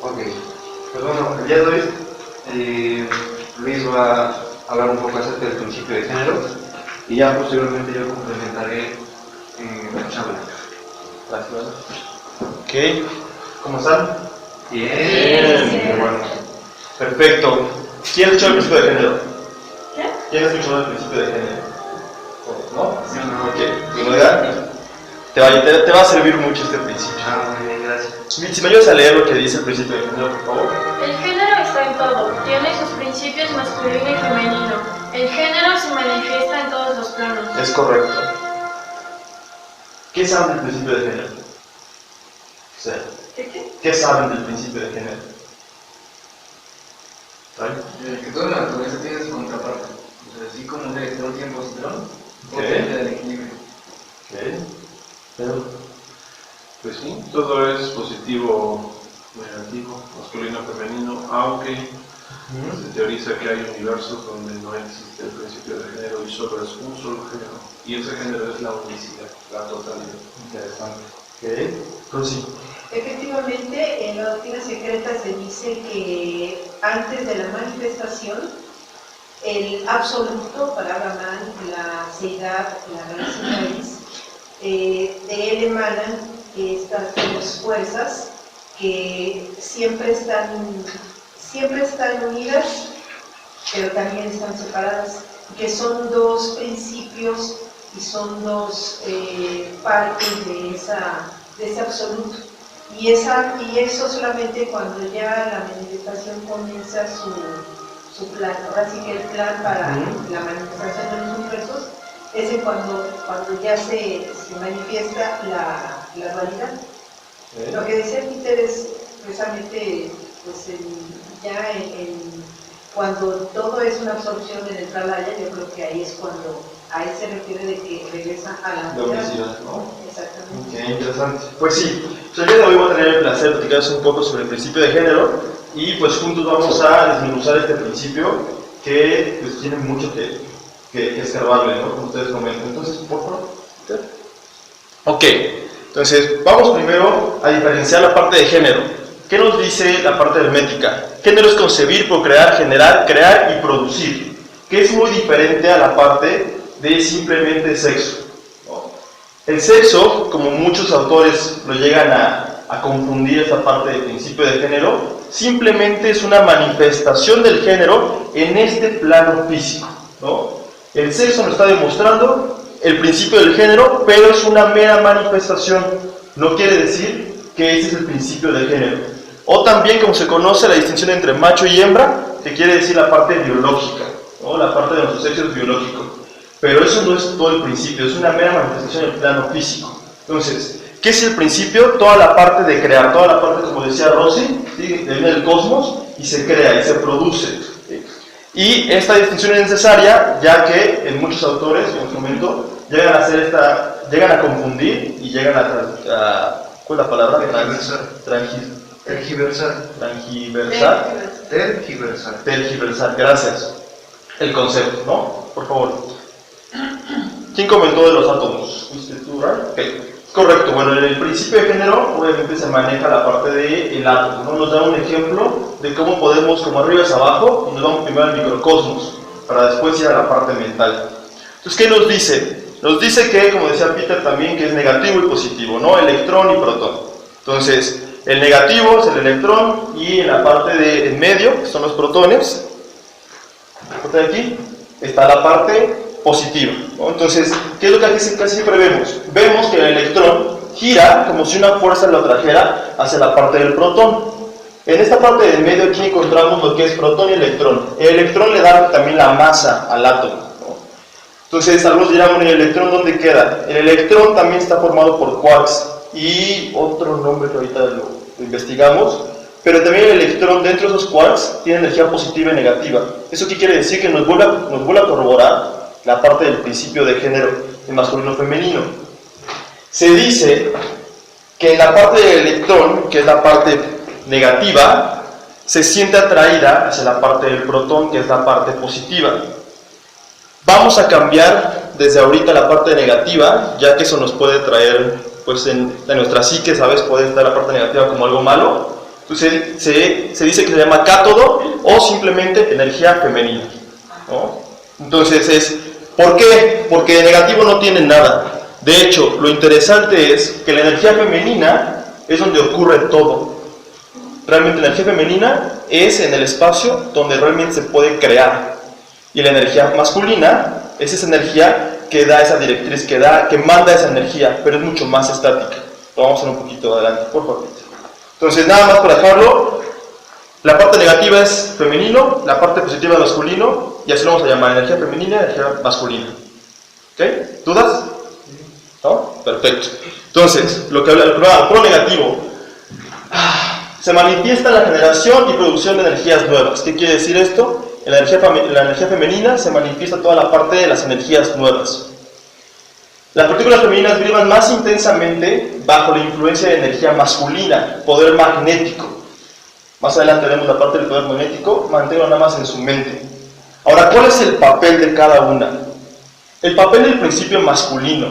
Ok, pues bueno, el día de hoy Luis va a hablar un poco acerca del principio de género y ya posteriormente yo complementaré la charla. Gracias. Ok, ¿cómo están? Bien. Bien. Bueno, perfecto. ¿Quién escuchó el principio de género? ¿Qué? ¿Quién escuchó el principio de género? ¿No? Sí, no. Ok, primero te va a servir mucho este principio. Muy bien, gracias. Si me ayudas a leer lo que dice el principio de género, por favor. El género está en todo, tiene sus principios masculino y femenino. El género se manifiesta en todos los planos. Es correcto. ¿Qué saben del principio de género? O sea, ¿qué saben del principio de género? ¿Saben? Que toda la naturaleza tiene su contraparte. O sea, así como un electrón tiene positrón, Ok. depende del equilibrio. Ok. Pero, Pues sí, todo es positivo o negativo, masculino o femenino, aunque se teoriza que hay universos donde no existe el principio de género y solo es un solo género. Y ese género es la unicidad, la totalidad. interesante. Ok. Rosy. Efectivamente, en la doctrina secreta se dice que antes de la manifestación, el absoluto, palabra man, la seidad, la raíz, de él emanan estas dos fuerzas que siempre están unidas, pero también están separadas, que son dos principios y son dos partes de ese absoluto. Y eso solamente cuando ya la manifestación comienza su plan. Ahora sí que el plan para la manifestación de los universos es cuando ya se manifiesta la dualidad. Lo que decía Peter es precisamente pues, cuando todo es una absorción en el Pralaya, yo creo que ahí es cuando a él se refiere de que regresa a la unicidad, ¿no? Exactamente. Ok, interesante. Pues sí, el día de hoy voy a tener el placer de platicarles un poco sobre el principio de género y pues juntos vamos a desmenuzar este principio que pues tiene mucho que escarbarle, ¿no? Como ustedes comentan. Entonces, por favor. Ok, entonces vamos primero a diferenciar la parte de género. ¿Qué nos dice la parte hermética? Género es concebir, procrear, generar, crear y producir, que es muy diferente a la parte de simplemente sexo, ¿no? El sexo, como muchos autores lo llegan a confundir esta parte del principio de género, simplemente es una manifestación del género en este plano físico, ¿no? El sexo nos está demostrando el principio del género, pero es una mera manifestación, no quiere decir que ese es el principio del género. O también, como se conoce, la distinción entre macho y hembra, que quiere decir la parte biológica, ¿no? La parte de nuestro sexo es biológico. Pero eso no es todo el principio, es una mera manifestación en el plano físico. Entonces, ¿qué es el principio? Toda la parte de crear, toda la parte, como decía Rosy, ¿sí? Viene del cosmos y se crea y se produce. ¿Sí? Y esta distinción es necesaria, ya que en muchos autores, en su momento, llegan a confundir y llegan a ¿cuál es la palabra? Tergiversar, gracias. El concepto, ¿no? Por favor. ¿Quién comentó de los átomos? ¿Fuiste tú, right? Okay. Correcto, bueno, en el principio de género obviamente se maneja la parte del átomo, ¿no? Nos da un ejemplo de cómo podemos, como arriba es abajo, y nos vamos primero al microcosmos, para después ir a la parte mental. Entonces, ¿qué nos dice? Nos dice que, como decía Peter también, que es negativo y positivo, ¿no? Electrón y protón. Entonces, el negativo es el electrón y en la parte de en medio, que son los protones, de aquí, está la parte positiva, ¿no? Entonces, ¿qué es lo que casi siempre vemos? Vemos que el electrón gira como si una fuerza lo trajera hacia la parte del protón. En esta parte del medio aquí encontramos lo que es protón y electrón. El electrón le da también la masa al átomo, ¿no? Entonces, algunos dirán, ¿el electrón dónde queda? El electrón también está formado por quarks y otro nombre que ahorita lo investigamos, pero también el electrón dentro de esos quarks tiene energía positiva y negativa. ¿Eso qué quiere decir? Que nos vuelve a corroborar la parte del principio de género de masculino-femenino. Se dice que en la parte del electrón, que es la parte negativa, se siente atraída hacia la parte del protón, que es la parte positiva. Vamos a cambiar desde ahorita la parte negativa, ya que eso nos puede traer, pues en nuestra psique, ¿sabes? Puede estar la parte negativa como algo malo. Entonces se dice que se llama cátodo o simplemente energía femenina, ¿no? Entonces ¿por qué? Porque de negativo no tiene nada. De hecho, lo interesante es que la energía femenina es donde ocurre todo. Realmente la energía femenina es en el espacio donde realmente se puede crear. Y la energía masculina es esa energía que da esa directriz, que manda esa energía, pero es mucho más estática. Lo vamos a ver un poquito adelante, por favor. Entonces, nada más para dejarlo, la parte negativa es femenino, la parte positiva es masculino, y así lo vamos a llamar energía femenina y energía masculina. ¿Ok? ¿Dudas? ¿No? Perfecto. Entonces, lo que habla el polo negativo se manifiesta en la generación y producción de energías nuevas. ¿Qué quiere decir esto? En la energía femenina se manifiesta toda la parte de las energías nuevas. Las partículas femeninas vibran más intensamente bajo la influencia de energía masculina, poder magnético. Más adelante veremos la parte del poder magnético, manténlo nada más en su mente. Ahora, ¿cuál es el papel de cada una? El papel del principio masculino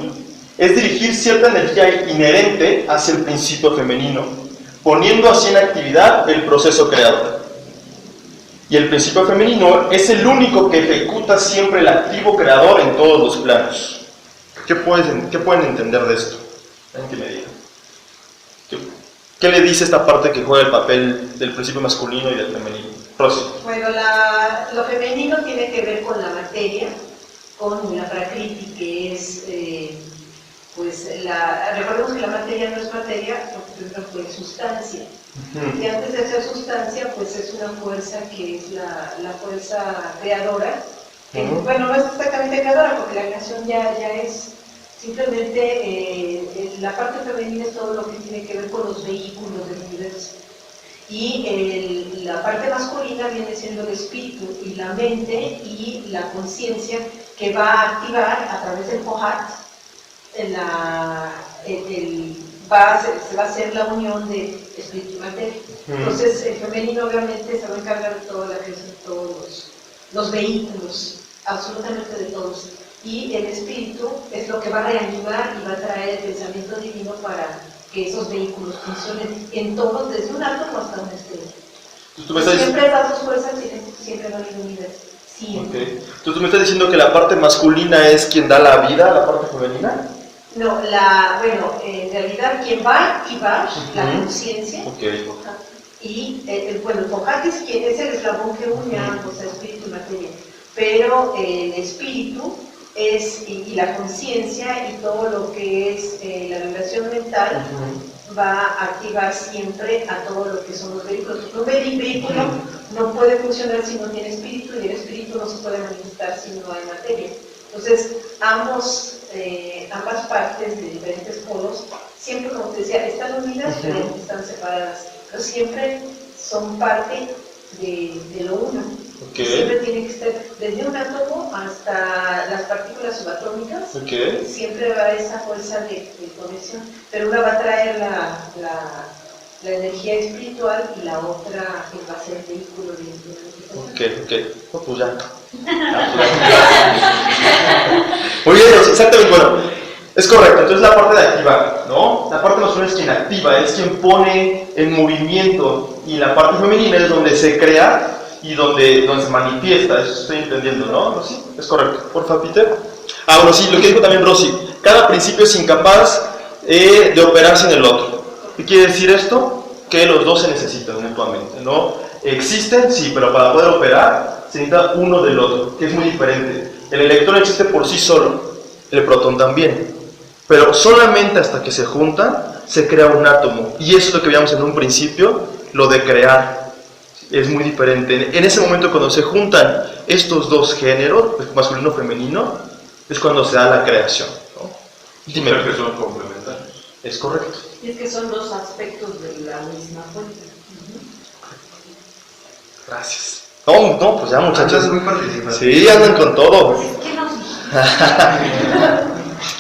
es dirigir cierta energía inherente hacia el principio femenino, poniendo así en actividad el proceso creador. Y el principio femenino es el único que ejecuta siempre el activo creador en todos los planos. ¿Qué pueden entender de esto? ¿Alguien que me diga? ¿Qué le dice esta parte que juega el papel del principio masculino y del femenino? Rosy. Bueno, lo femenino tiene que ver con la materia, con la prakriti, que es, recordemos que la materia no es materia, porque primero fue sustancia. Y antes de ser sustancia, pues es una fuerza que es la fuerza creadora. Que, bueno, no es exactamente creadora, porque la creación ya es simplemente la parte femenina es todo lo que tiene que ver con los vehículos del universo. Y la parte masculina viene siendo el espíritu y la mente y la conciencia que va a activar a través del Kohat se va a hacer la unión de espíritu y materia. Entonces el femenino obviamente se va a encargar de toda la creación de todos los vehículos, absolutamente de todos. Y el espíritu es lo que va a reanimar y va a traer el pensamiento divino para que esos vehículos funcionen en todos, desde un átomo hasta una estrella. Siempre esas dos fuerzas siempre van a ir unidas. Siempre. Okay. Entonces, ¿tú me estás diciendo que la parte masculina es quien da la vida a la parte femenina? No, en realidad quien va a activar la conciencia. Okay. Y el Kohat es quien es el eslabón que une a ambos, a espíritu y materia. Pero el espíritu y la conciencia y todo lo que es la vibración mental va a activar siempre a todo lo que son los vehículos. Un vehículo no puede funcionar si no tiene espíritu y el espíritu no se puede manifestar si no hay materia. Entonces, ambas partes de diferentes polos, siempre, como te decía, están unidas, pero están separadas. Pero siempre son parte de lo uno. Okay. Siempre tiene que estar, desde un átomo hasta las partículas subatómicas, siempre va a esa fuerza de conexión, pero una va a traer la energía espiritual y la otra va a ser el vehículo de manifestación. Ok, pues ya. Muy bien, exactamente, bueno, es correcto, entonces la parte de activar, ¿no? La parte masculina es quien activa, es quien pone en movimiento, y la parte femenina es donde se crea y donde se manifiesta, eso estoy entendiendo, ¿no? ¿Rosy? Es correcto. Por favor, Peter. Bueno, sí, lo que dijo también Rosy, cada principio es incapaz de operar sin el otro. ¿Qué quiere decir esto? Que los dos se necesitan mutuamente, ¿no? Existen, sí, pero para poder operar se necesita uno del otro, que es muy diferente. El electrón existe por sí solo, el protón también, pero solamente hasta que se juntan se crea un átomo, y eso es lo que veíamos en un principio, lo de crear. Es muy diferente. En ese momento, cuando se juntan estos dos géneros, masculino y femenino, es cuando se da la creación, ¿no? Dime. O sea que son complementarios. Es correcto. Y es que son dos aspectos de la misma fuente. Gracias. No, pues ya, muchachos. Muy participativo. Sí, andan con todo. Pues es que nos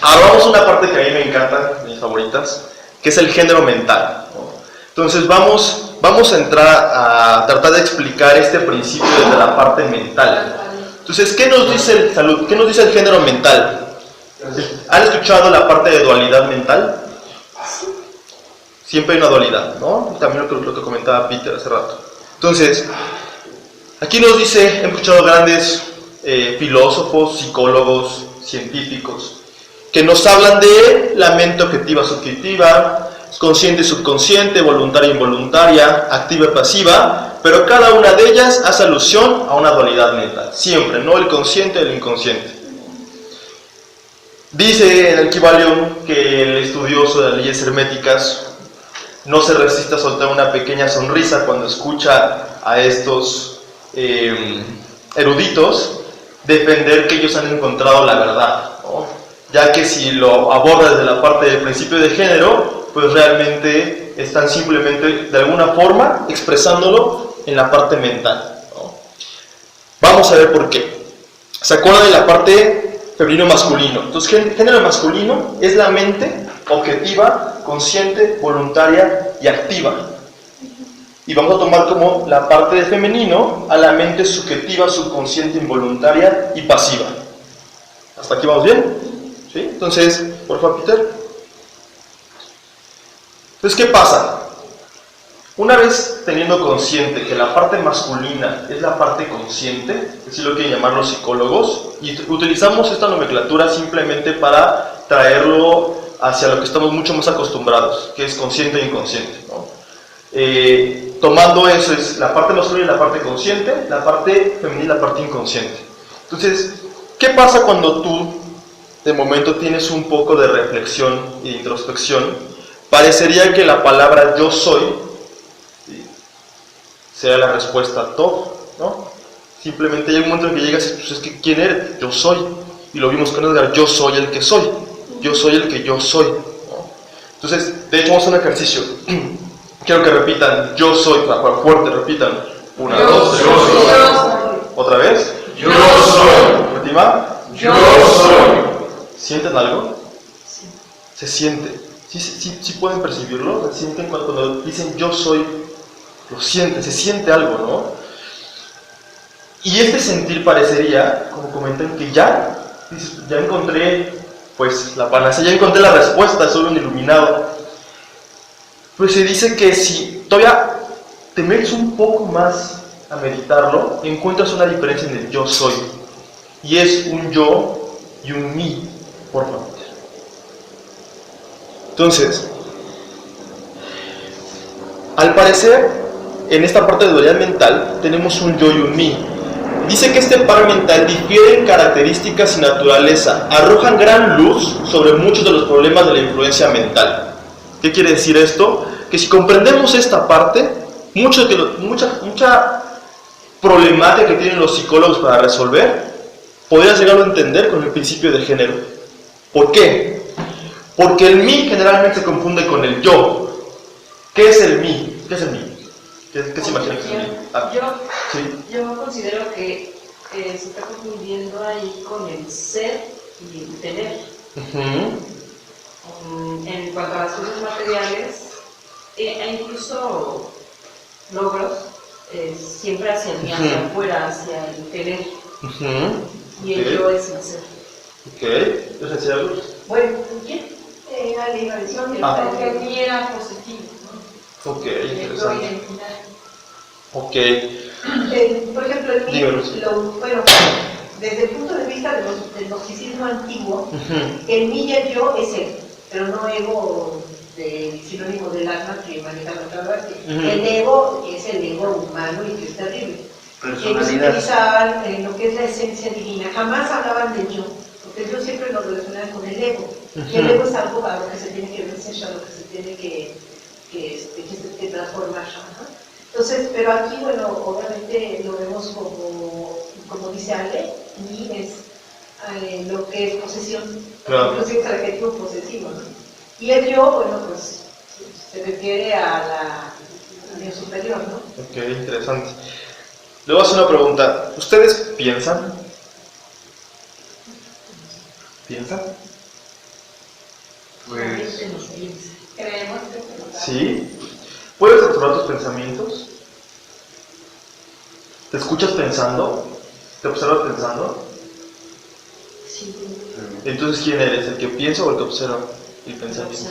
Ahora vamos a una parte que a mí me encanta, mis favoritas, que es el género mental, ¿no? Entonces vamos a entrar a tratar de explicar este principio desde la parte mental. Entonces, ¿qué nos dice el género mental? ¿Han escuchado la parte de dualidad mental? Siempre hay una dualidad, ¿no? También lo que comentaba Peter hace rato. Entonces, aquí nos dice, hemos escuchado grandes filósofos, psicólogos, científicos, que nos hablan de la mente objetiva, subjetiva, consciente y subconsciente, voluntaria e involuntaria, activa y pasiva, pero cada una de ellas hace alusión a una dualidad mental, siempre, no el consciente y el inconsciente. Dice en el Kybalion que el estudioso de las leyes herméticas no se resiste a soltar una pequeña sonrisa cuando escucha a estos eruditos defender que ellos han encontrado la verdad, ¿no? Ya que si lo aborda desde la parte del principio de género, pues realmente están simplemente de alguna forma expresándolo en la parte mental, ¿no? Vamos a ver por qué. ¿Se acuerdan de la parte femenino-masculino? Entonces, género masculino es la mente objetiva, consciente, voluntaria y activa. Y vamos a tomar como la parte de femenino a la mente subjetiva, subconsciente, involuntaria y pasiva. ¿Hasta aquí vamos bien? ¿Sí? Entonces, por favor, Peter. Entonces, ¿qué pasa? Una vez teniendo consciente que la parte masculina es la parte consciente, así lo quieren llamar los psicólogos, y utilizamos esta nomenclatura simplemente para traerlo hacia lo que estamos mucho más acostumbrados, que es consciente e inconsciente, ¿no? Tomando eso es la parte masculina y la parte consciente, la parte femenina y la parte inconsciente. Entonces, ¿qué pasa cuando tú de momento tienes un poco de reflexión e introspección? Parecería que la palabra yo soy, ¿sí?, sea la respuesta a todo, ¿no? Simplemente hay un momento en que llegas y pues es que ¿quién eres? Yo soy. Y lo vimos con Edgar, yo soy el que soy. Yo soy el que yo soy, ¿no? Entonces, de hecho vamos a hacer un ejercicio. Quiero que repitan, yo soy, para fuerte, repitan. 1, 2, 3. Yo soy. ¿Otra vez? Yo soy. Última. Yo soy. ¿Sienten algo? Sí. Se siente. ¿Sí pueden percibirlo? ¿Se sienten cuando dicen yo soy? Lo sienten, se siente algo, ¿no? Y este sentir parecería, como comentan, que ya encontré, pues, la panacea, ya encontré la respuesta, soy un iluminado. Pues se dice que si todavía te metes un poco más a meditarlo, encuentras una diferencia en el yo soy. Y es un yo y un mí, por favor. Entonces, al parecer, en esta parte de dualidad mental, tenemos un yo y un mí. Dice que este par mental difiere en características y naturaleza, arrojan gran luz sobre muchos de los problemas de la influencia mental. ¿Qué quiere decir esto? Que si comprendemos esta parte, mucha problemática que tienen los psicólogos para resolver, podrías llegarlo a entender con el principio de género. ¿Por qué? Porque el mí generalmente se confunde con el yo. ¿Qué es el mí? ¿Qué es el mí? ¿Qué se imagina que es el mí? Yo considero que se está confundiendo ahí con el ser y el tener. En cuanto a las cosas materiales, e incluso logros, siempre hacia el mí, hacia afuera, hacia el tener. Y el yo es el ser. Ok, ¿es decir algo? Bueno, ¿quién? La liberación Porque el mí era positivo, ¿no? Ok, interesante. Ok. Por ejemplo, el mí, bueno, desde el punto de vista del gnosticismo antiguo, el mí y el yo es él, pero no ego del sinónimo del alma que maneja nuestra parte. El ego es el ego humano y que es terrible. Ellos utilizaban lo que es la esencia divina, jamás hablaban del yo, porque el yo siempre lo relacionaban con el ego. Y el ego es algo a lo que se tiene que vencer, a lo que se tiene que transformar, ¿no? Entonces, pero aquí, bueno, obviamente lo vemos como dice Ale, y es lo que es posesión, claro. Inclusive es el arquetipo posesivo, ¿no? Y el yo, bueno, pues se refiere al yo superior, ¿no? Ok, interesante. Le voy a hacer una pregunta. ¿Ustedes piensan? ¿Piensan? Pues, Creemos que ¿Sí? ¿Puedes observar tus pensamientos? ¿Te escuchas pensando? ¿Te observas pensando? Sí. Entonces, ¿quién eres? ¿El que piensa o el que observa el pensamiento?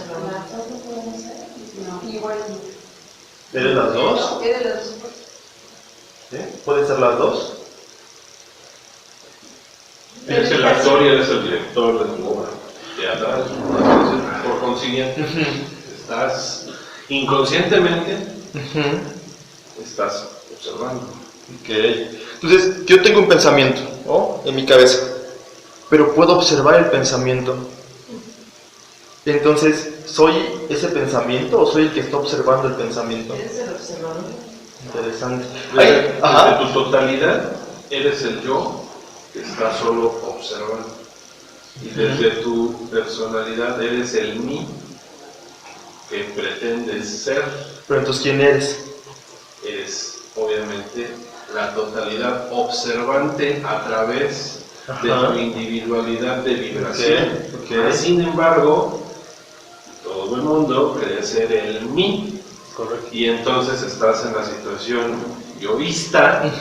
Igual. ¿Eres las dos? Eres las dos. ¿Sí? ¿Puede ser las dos? Eres el actor y eres el director de tu obra teatral. Por consiguiente, estás inconscientemente, estás observando. Ok. Entonces, yo tengo un pensamiento, ¿no?, en mi cabeza, pero puedo observar el pensamiento. Entonces, ¿soy ese pensamiento o soy el que está observando el pensamiento? Eres el observador. Interesante. Desde tu totalidad, eres el yo que está solo observando. Y desde tu personalidad, eres el mí que pretendes ser. Pero entonces, ¿quién eres? Eres, obviamente, la totalidad observante a través de tu individualidad de vibración. Ok. Sin embargo, todo el mundo cree ser el mí. Correcto. Y entonces estás en la situación yoísta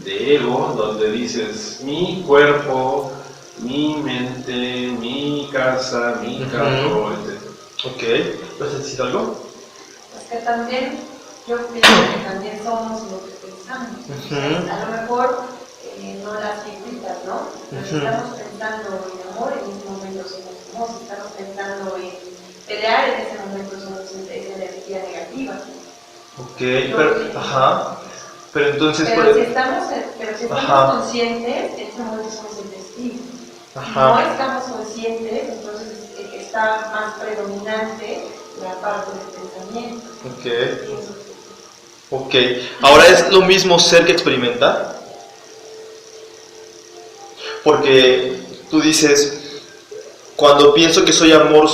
de ego, donde dices mi cuerpo, mi mente, mi casa, mi carro, etc. Ok. ¿Vas a decir algo? Es que también, yo pienso que también somos lo que pensamos. A lo mejor no las figuritas, ¿no? Pero si estamos pensando en amor, en ese momento somos famosos. Estamos pensando en pelear, en ese momento somos esa energía negativa. Ok, pero, pero entonces... Pero si estamos conscientes, en ese momento somos el testigo. Si no estamos conscientes, entonces está más predominante la parte del pensamiento. Ok. Ahora, ¿es lo mismo ser que experimentar? Porque tú dices, cuando pienso que soy amor,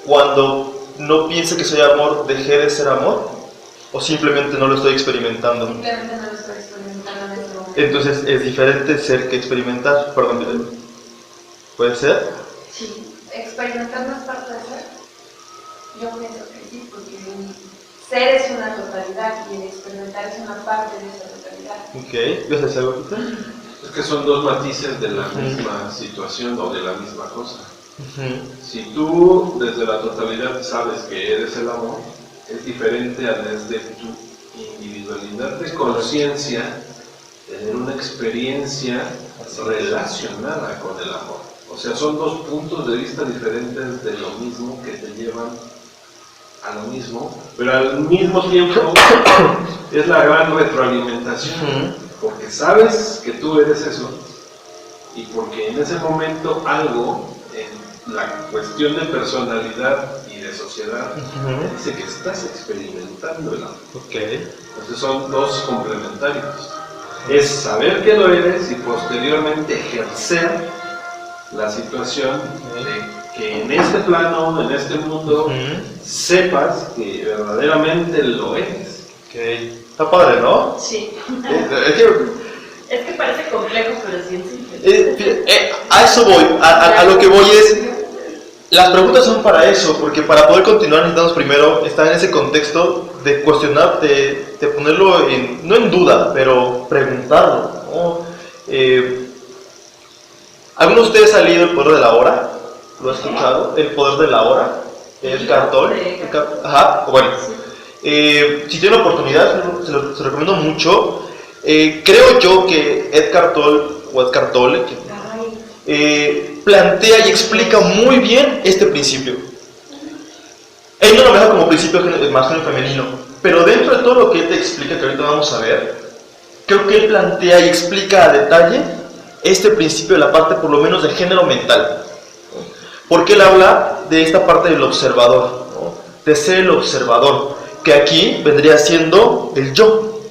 cuando no pienso que soy amor, ¿dejé de ser amor? ¿O simplemente no lo estoy experimentando? Simplemente no lo estoy experimentando en este momento. Entonces, ¿es diferente ser que experimentar? Perdón, ¿puede ser? Sí, experimentar no es parte de ser. Yo pienso que sí, porque ser es una totalidad y el experimentar es una parte de esa totalidad. Ok, ¿vas a hacer algo, Peter? Es que son dos matices de la misma situación o de la misma cosa. Si tú desde la totalidad sabes que eres el amor, es diferente a desde tu individualidad de conciencia tener una experiencia relacionada con el amor. O sea, son dos puntos de vista diferentes de lo mismo que te llevan a lo mismo, pero al mismo tiempo es la gran retroalimentación, porque sabes que tú eres eso y porque en ese momento algo en la cuestión de personalidad y de sociedad te dice que estás experimentando el amor. Entonces son dos complementarios. Es saber que lo eres y posteriormente ejercer la situación de que en este plano, en este mundo, sepas que verdaderamente lo eres. Está padre, ¿no? Sí. Es que parece complejo, pero es bien simple. A eso voy, a lo que voy es, las preguntas son para eso, porque para poder continuar necesitamos primero estar en ese contexto de cuestionar, de ponerlo no en duda, pero preguntarlo, ¿no? ¿Alguno de ustedes ha leído El Poder de la Hora? ¿Lo ha escuchado? El Poder de la Hora, Eckhart Tolle. Bueno, si tienen oportunidad, se lo recomiendo mucho. Creo yo que Eckhart Tolle plantea y explica muy bien este principio. Él no lo deja como principio masculino y femenino, pero dentro de todo lo que él te explica, que ahorita vamos a ver, creo que él plantea y explica a detalle este principio de la parte por lo menos de género mental, porque él habla de esta parte del observador, ¿no? De ser el observador, que aquí vendría siendo el yo.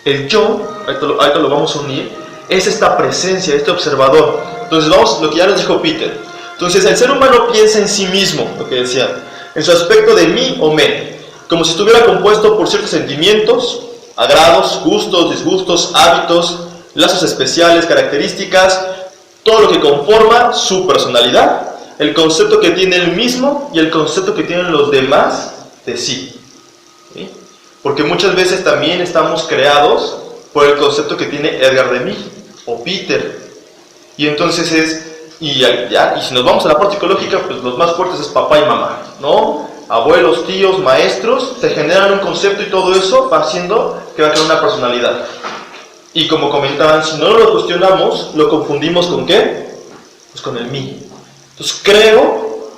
El yo, ahorita lo vamos a unir, es esta presencia, este observador. Entonces vamos, lo que ya nos dijo Peter. Entonces el ser humano piensa en sí mismo, lo que decía, en su aspecto de mí o me, como si estuviera compuesto por ciertos sentimientos, agrados, gustos, disgustos, hábitos, lazos especiales, características, todo lo que conforma su personalidad, el concepto que tiene él mismo y el concepto que tienen los demás de sí. ¿Sí? Porque muchas veces también estamos creados por el concepto que tiene Edgar de mí o Peter. Y entonces y si nos vamos a la parte psicológica, pues los más fuertes es papá y mamá, ¿no? abuelos, tíos, maestros, se generan un concepto y todo eso va haciendo que va a crear una personalidad. Y como comentaban, si no lo cuestionamos, lo confundimos ¿con qué? Pues con el mí. Entonces creo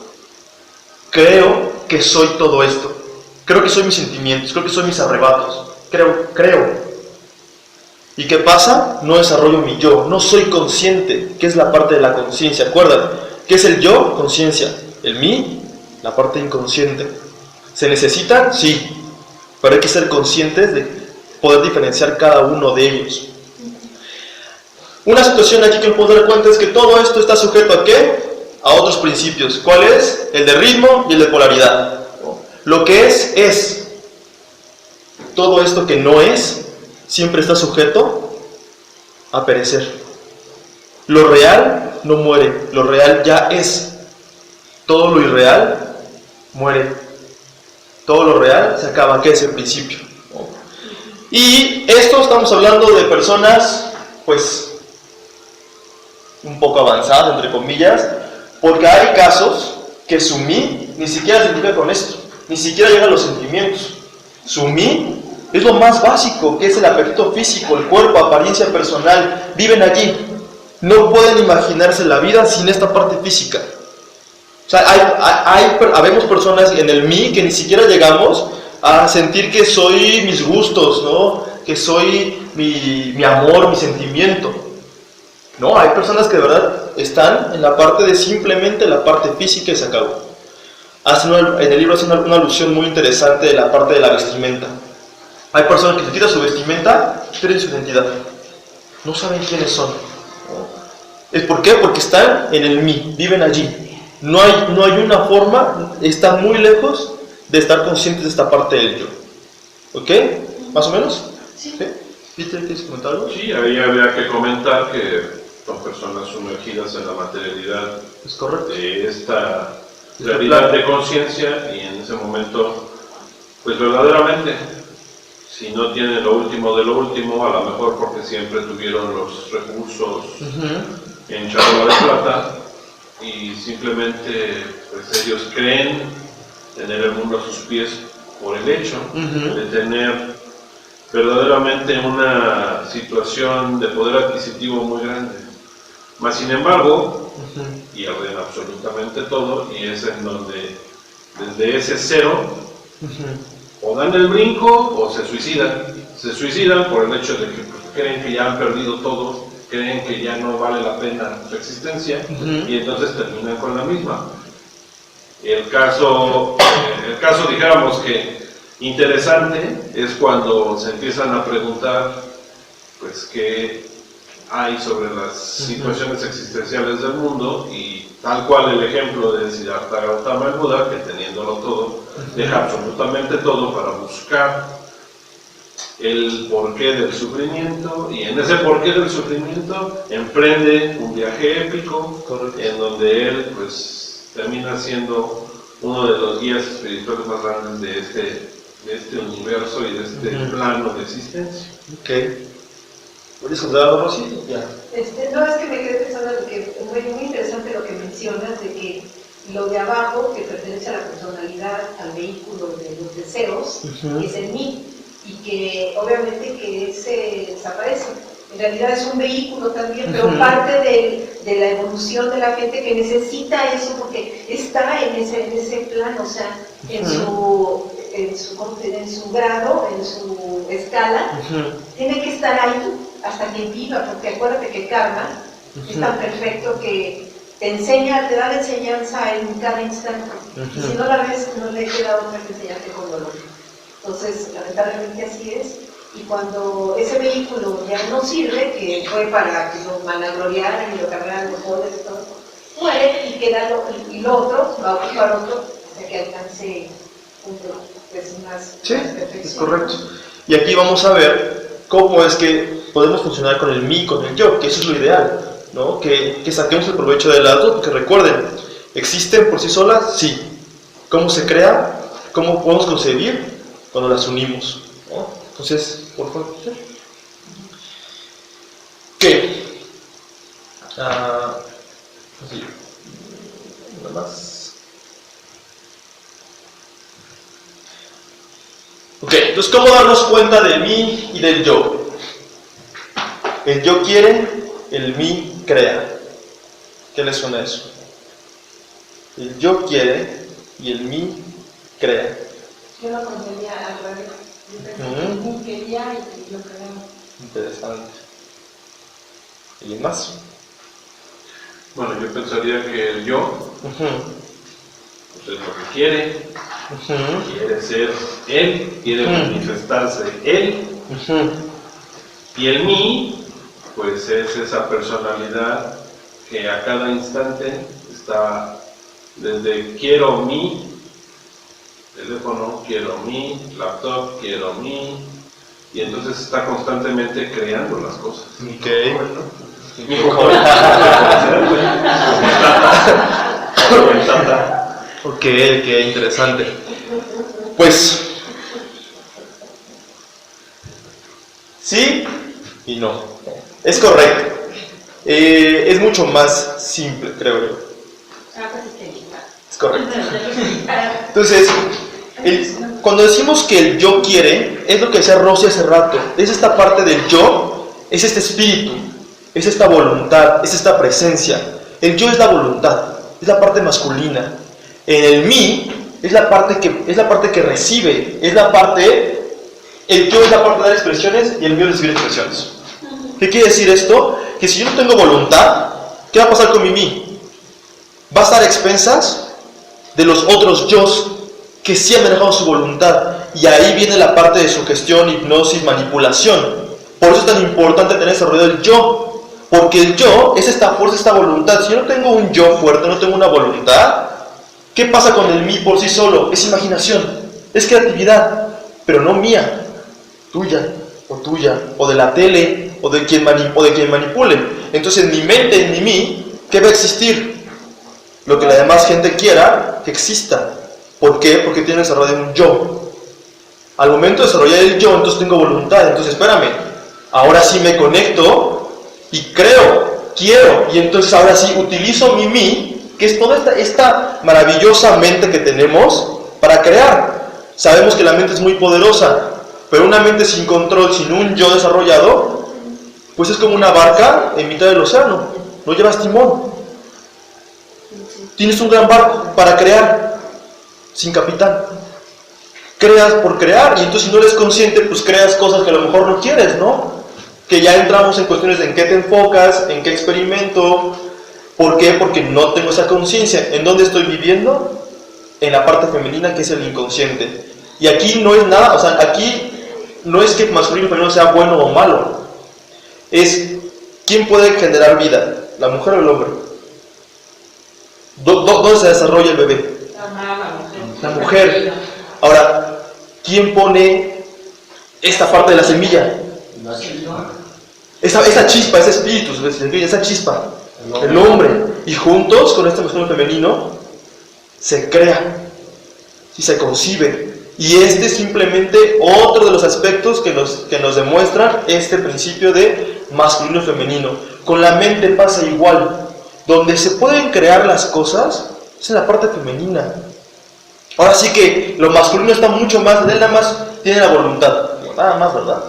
que soy todo esto. Creo que soy mis sentimientos, creo que soy mis arrebatos. Creo. ¿Y qué pasa? No desarrollo mi yo, no soy consciente, que es la parte de la conciencia. ¿Recuerdan? ¿Qué es el yo? Conciencia. El mí, la parte inconsciente. ¿Se necesitan? Sí. Pero hay que ser conscientes de poder diferenciar cada uno de ellos. Una situación aquí que me puedo dar cuenta es que todo esto está sujeto ¿a qué? A otros principios. ¿Cuál es? El de ritmo y el de polaridad. Lo que es. Todo esto que no es, siempre está sujeto a perecer. Lo real no muere, lo real ya es. Todo lo irreal muere. Todo lo real se acaba, que es el principio. Y esto estamos hablando de personas, pues, un poco avanzadas, entre comillas, porque hay casos que su mí ni siquiera se identifica con esto, ni siquiera llega a los sentimientos. Su mí es lo más básico, que es el apetito físico, el cuerpo, apariencia personal. Viven allí. No pueden imaginarse la vida sin esta parte física. O sea, habemos personas en el mí que ni siquiera llegamos a sentir que soy mis gustos, ¿no? Que soy mi amor, mi sentimiento. No, hay personas que de verdad están en la parte de simplemente la parte física y se acabó. En el libro hace una alusión muy interesante de la parte de la vestimenta. Hay personas que se quitan su vestimenta y pierden su identidad. No saben quiénes son. ¿Es por qué? Porque están en el mí, viven allí. No hay una forma, están muy lejos de estar conscientes de esta parte del yo. ¿Ok? ¿Más o menos? Sí. ¿Peter, quieres comentar algo? Sí, ahí habría que comentar que son personas sumergidas en la materialidad. Es correcto. De esta realidad de conciencia, y en ese momento, pues verdaderamente, si no tienen lo último de lo último, a lo mejor porque siempre tuvieron los recursos en charola de plata, y simplemente pues ellos creen tener el mundo a sus pies por el hecho de tener verdaderamente una situación de poder adquisitivo muy grande. Mas sin embargo, pierden absolutamente todo, y es en donde desde ese cero o dan el brinco o se suicidan. Se suicidan por el hecho de que creen que ya han perdido todo, creen que ya no vale la pena su existencia, y entonces terminan con la misma. El caso dijéramos que interesante es cuando se empiezan a preguntar pues qué hay sobre las situaciones existenciales del mundo, y tal cual el ejemplo de Siddhartha Gautama el Buda, que teniéndolo todo, deja absolutamente todo para buscar el porqué del sufrimiento, y en ese porqué del sufrimiento emprende un viaje épico. Correcto. En donde él pues termina siendo uno de los guías espirituales más grandes de este universo y de este plano de existencia. Ok. ¿Puedes contar algo, Rosy? Ya. No, es que me quedé pensando en que es muy interesante lo que mencionas, de que lo de abajo, que pertenece a la personalidad, al vehículo de los deseos, es el mí, y que obviamente que ese desaparece. En realidad es un vehículo también, pero parte de la evolución de la gente que necesita eso, porque está en ese plano, o sea, en su grado, en su escala, tiene que estar ahí hasta que viva, porque acuérdate que karma es tan perfecto que te da la enseñanza en cada instante, y si no la ves, no le queda otra que enseñarte con dolor. Entonces, lamentablemente así es, y cuando ese vehículo ya no sirve, que fue para que lo vanagloriaran y lo cargaran los poderes y todo, muere y queda lo otro, va a ocupar otro, hasta que alcance más perfección. Es correcto. Y aquí vamos a ver cómo es que podemos funcionar con el mí, con el yo, que eso es lo ideal, ¿no? Que saquemos el provecho de las dos, porque recuerden, ¿existen por sí solas? Sí. ¿Cómo se crea? ¿Cómo podemos concebir? Cuando las unimos, ¿no? Entonces, por favor. ¿Qué? Así. Nada más. entonces, ¿cómo darnos cuenta del mí y del yo? El yo quiere, el mí crea. ¿Qué les suena eso? El yo quiere y el mí crea. Yo lo contaría al revés. Yo pensé que el mí quería y yo creo. Interesante. ¿Alguien más? Bueno, yo pensaría que el yo pues es lo que quiere, quiere ser él, quiere manifestarse él, y el mí, pues es esa personalidad que a cada instante está desde quiero mi teléfono, quiero mi laptop, quiero mi, y entonces está constantemente creando las cosas. Ok. Mi joven. Ok, interesante. Pues, sí y no. Es correcto. Es mucho más simple, creo yo. Es correcto. Entonces, cuando decimos que el yo quiere, es lo que decía Rosy hace rato. Es esta parte del yo, es este espíritu, es esta voluntad, es esta presencia. El yo es la voluntad, es la parte masculina. En el mí es la parte que recibe, el yo es la parte de dar expresiones y el mío es recibir expresiones. ¿Qué quiere decir esto? Que si yo no tengo voluntad, ¿qué va a pasar con mi mí? Va a estar a expensas de los otros yos que sí han manejado su voluntad. Y ahí viene la parte de sugestión, hipnosis, manipulación. Por eso es tan importante tener desarrollado el yo. Porque el yo es esta fuerza, esta voluntad. Si yo no tengo un yo fuerte, no tengo una voluntad, ¿qué pasa con el mí por sí solo? Es imaginación, es creatividad, pero no mía, tuya, o de la tele, o de quien manipule. Entonces en mi mente, en mi mí, ¿qué va a existir? Lo que la demás gente quiera que exista. ¿Por qué? Porque tiene desarrollado un yo. Al momento de desarrollar el yo, entonces tengo voluntad. Entonces espérame, ahora sí me conecto y creo, quiero, y entonces ahora sí utilizo mi mí, que es toda esta maravillosa mente que tenemos para crear. Sabemos que la mente es muy poderosa, pero una mente sin control, sin un yo desarrollado, pues es como una barca en mitad del océano, no llevas timón. Tienes un gran barco para crear, sin capitán. Creas por crear, y entonces si no eres consciente, pues creas cosas que a lo mejor no quieres, ¿no? Que ya entramos en cuestiones de en qué te enfocas, en qué experimento. ¿Por qué? Porque no tengo esa conciencia. ¿En dónde estoy viviendo? En la parte femenina, que es el inconsciente. Y aquí no es nada, o sea, aquí no es que masculino y femenino sea bueno o malo. Es ¿quién puede generar vida? ¿La mujer o el hombre? ¿Dónde se desarrolla el bebé? La mujer. Ahora, ¿quién pone esta parte de la semilla? Esa chispa, ese espíritu, esa chispa. El hombre. Y juntos, con este masculino y femenino, se crea. Y se concibe. Y este es simplemente otro de los aspectos que nos demuestran este principio de masculino y femenino. Con la mente pasa igual. Donde se pueden crear las cosas es en la parte femenina. Ahora sí que lo masculino está mucho más, él nada más tiene la voluntad. Nada más, ¿verdad?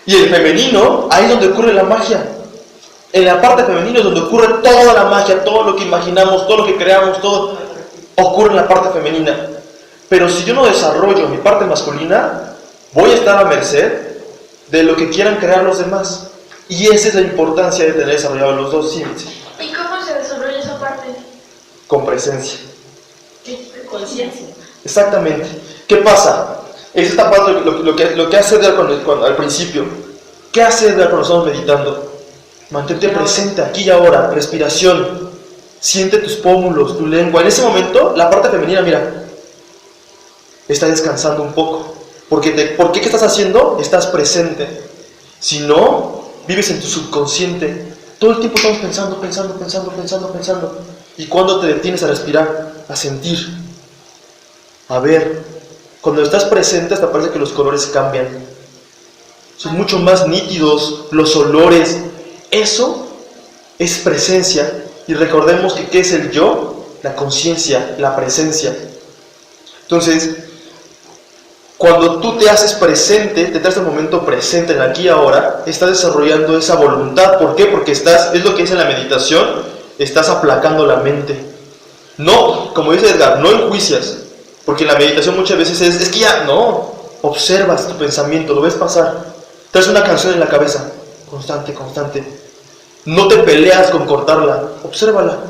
Y el femenino, ahí es donde ocurre la magia. En la parte femenina es donde ocurre toda la magia, todo lo que imaginamos, todo lo que creamos, todo ocurre en la parte femenina. Pero si yo no desarrollo mi parte masculina, voy a estar a merced de lo que quieran crear los demás. Y esa es la importancia de tener desarrollado los dos siempre. ¿Y cómo se desarrolla esa parte? Con presencia. Conciencia. Exactamente. ¿Qué pasa? Es esta parte lo que hace Edgar al principio. ¿Qué hace Edgar cuando estamos meditando? Mantente presente aquí y ahora. Respiración. Siente tus pómulos, tu lengua. En ese momento, la parte femenina, mira, está descansando un poco. ¿Por qué? ¿Qué estás haciendo? Estás presente. Si no, vives en tu subconsciente. Todo el tiempo estamos pensando. ¿Y cuándo te detienes a respirar? A sentir. A ver. Cuando estás presente, hasta parece que los colores cambian. Son mucho más nítidos. Los olores. Eso es presencia. Y recordemos que ¿qué es el yo? La conciencia, la presencia. Entonces, Cuando tú te haces presente, te das el momento presente en aquí y ahora, estás desarrollando esa voluntad. ¿Por qué? Porque es lo que dice la meditación, estás aplacando la mente. No, como dice Edgar, no enjuicias, porque la meditación muchas veces es que ya, no, observas tu pensamiento, lo ves pasar, traes una canción en la cabeza, constante, constante, no te peleas con cortarla, obsérvala.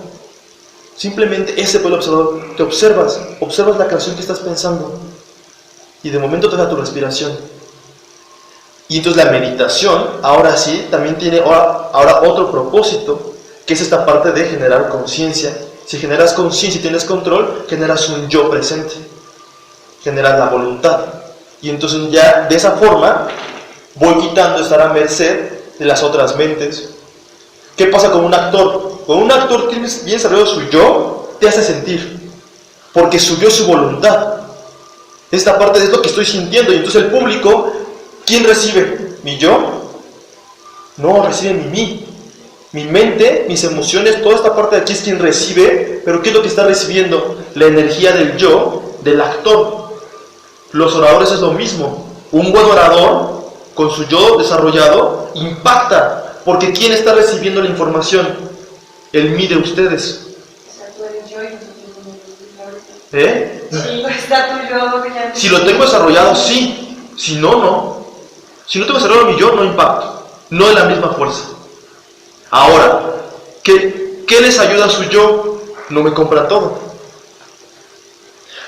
Simplemente ese fue el observador, te observas la canción que estás pensando. Y de momento te da tu respiración. Y entonces la meditación, ahora sí, también tiene ahora otro propósito, que es esta parte de generar conciencia. Si generas conciencia y tienes control, generas un yo presente. Generas la voluntad. Y entonces ya de esa forma voy quitando estar a merced de las otras mentes. ¿Qué pasa con un actor? Con un actor tiene bien desarrollado su yo, te hace sentir. Porque su yo es su voluntad. Esta parte es lo que estoy sintiendo. Y entonces el público, ¿quién recibe? ¿Mi yo? No, recibe mi mí. Mi mente, mis emociones, toda esta parte de aquí es quien recibe. Pero ¿qué es lo que está recibiendo? La energía del yo, del actor. Los oradores es lo mismo. Un buen orador, con su yo desarrollado, impacta. Porque ¿quién está recibiendo la información? El mí de ustedes. Sí, está tu yo. Si lo tengo desarrollado, sí. Si no, no. Si no tengo desarrollado mi yo, no impacto. No es la misma fuerza. Ahora, ¿qué les ayuda a su yo? No me compran todo.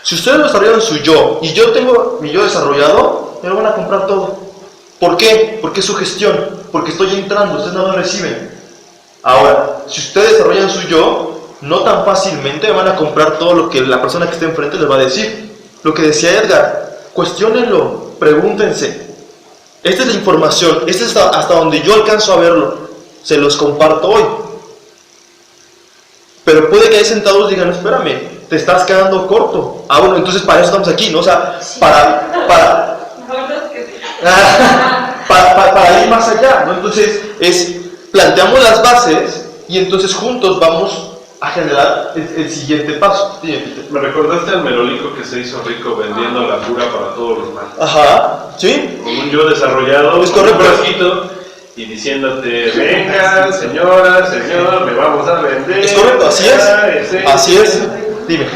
Si ustedes desarrollan su yo y yo tengo mi yo desarrollado, me lo van a comprar todo. ¿Por qué? Porque es su gestión. Porque estoy entrando, ustedes no lo reciben. Ahora, si ustedes desarrollan su yo, no tan fácilmente van a comprar todo lo que la persona que esté enfrente les va a decir. Lo que decía Edgar, cuestiónenlo, pregúntense. Esta es la información, este es hasta donde yo alcanzo a verlo. Se los comparto hoy. Pero puede que ahí sentados digan, espérame, te estás quedando corto. Ah, bueno, entonces para eso estamos aquí, ¿no? O sea, para ir más allá, ¿no? Entonces, planteamos las bases y entonces juntos vamos a generar el siguiente paso. Me recordaste al Merolico que se hizo rico vendiendo la cura para todos los males. Ajá, ¿sí? Con un yo desarrollado, es correcto. Un frasquito, y diciéndote, venga, señora, señor, me vamos a vender. Es correcto, así es. Así es. Dime.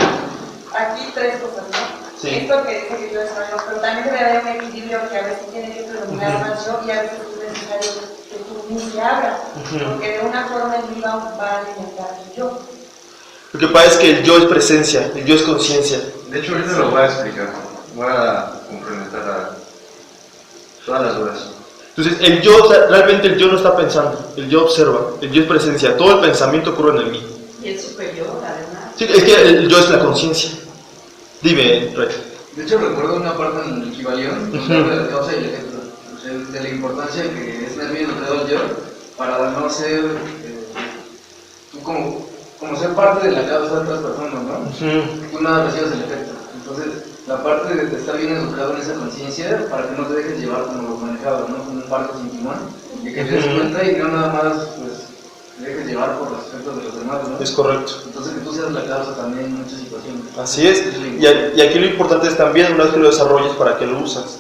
Aquí tres cosas, ¿no? Sí. Esto que dice que yo desarrollo, pero también debe haber un equilibrio que a veces tiene que predominar más yo y a veces es necesario que tú ni se abra, porque de una forma el viva va a alimentar tu yo. Lo que pasa es que el yo es presencia, el yo es conciencia. De hecho, ahorita lo voy a explicar. Voy a complementar a todas las dudas. Entonces, el yo, realmente el yo no está pensando, el yo observa, el yo es presencia, todo el pensamiento ocurre en el mí. Y el superior, además. Sí, es que el yo es la conciencia. Dime, Red. De hecho, recuerdo una parte en el Kybalión, donde la causa y el ejemplo, o sea, de la importancia que es tener bien nutrido el yo, para no ser, tú como ser parte de la causa de otras personas, ¿no? Tú nada recibes el efecto. Entonces, la parte de estar bien educado en esa conciencia, para que no te dejes llevar como lo manejado, ¿no? Como un barco sin timón, y que te des cuenta y no nada más, pues, te dejes llevar por los efectos de los demás, ¿no? Es correcto. Entonces, que tú seas la causa también en muchas situaciones. Así es. Y aquí lo importante es también, una vez que lo desarrolles, para qué lo usas.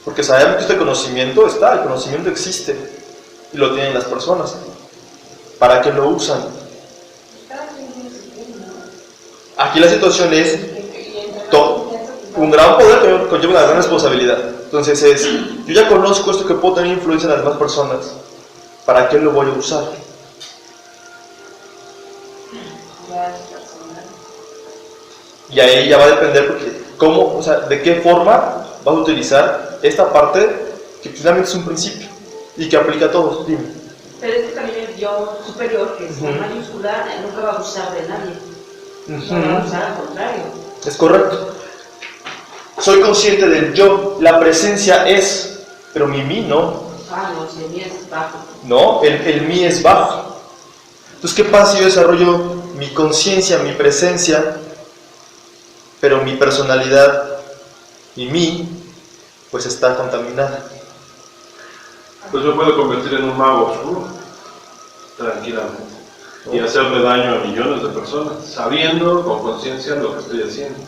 Porque sabemos que este conocimiento está, el conocimiento existe, y lo tienen las personas. ¿Para qué lo usan? Aquí la situación es un gran poder que conlleva una gran responsabilidad. Entonces yo ya conozco esto que puedo tener influencia en las demás personas. ¿Para qué lo voy a usar? Y ahí ya va a depender porque cómo, o sea, de qué forma vas a utilizar esta parte que finalmente es un principio y que aplica a todos. Dime. Pero es que también el yo superior, que es mayúscula, nunca va a abusar de nadie. No va a abusar, al contrario. Es correcto. Soy consciente del yo, la presencia es, pero mi mí no. Ah, no, si el mí es bajo. No, el mí es bajo. Entonces, ¿qué pasa si yo desarrollo mi conciencia, mi presencia, pero mi personalidad, mi mí, pues está contaminada? Pues me puedo convertir en un mago oscuro, tranquilamente, y hacerle daño a millones de personas, sabiendo con conciencia lo que estoy haciendo.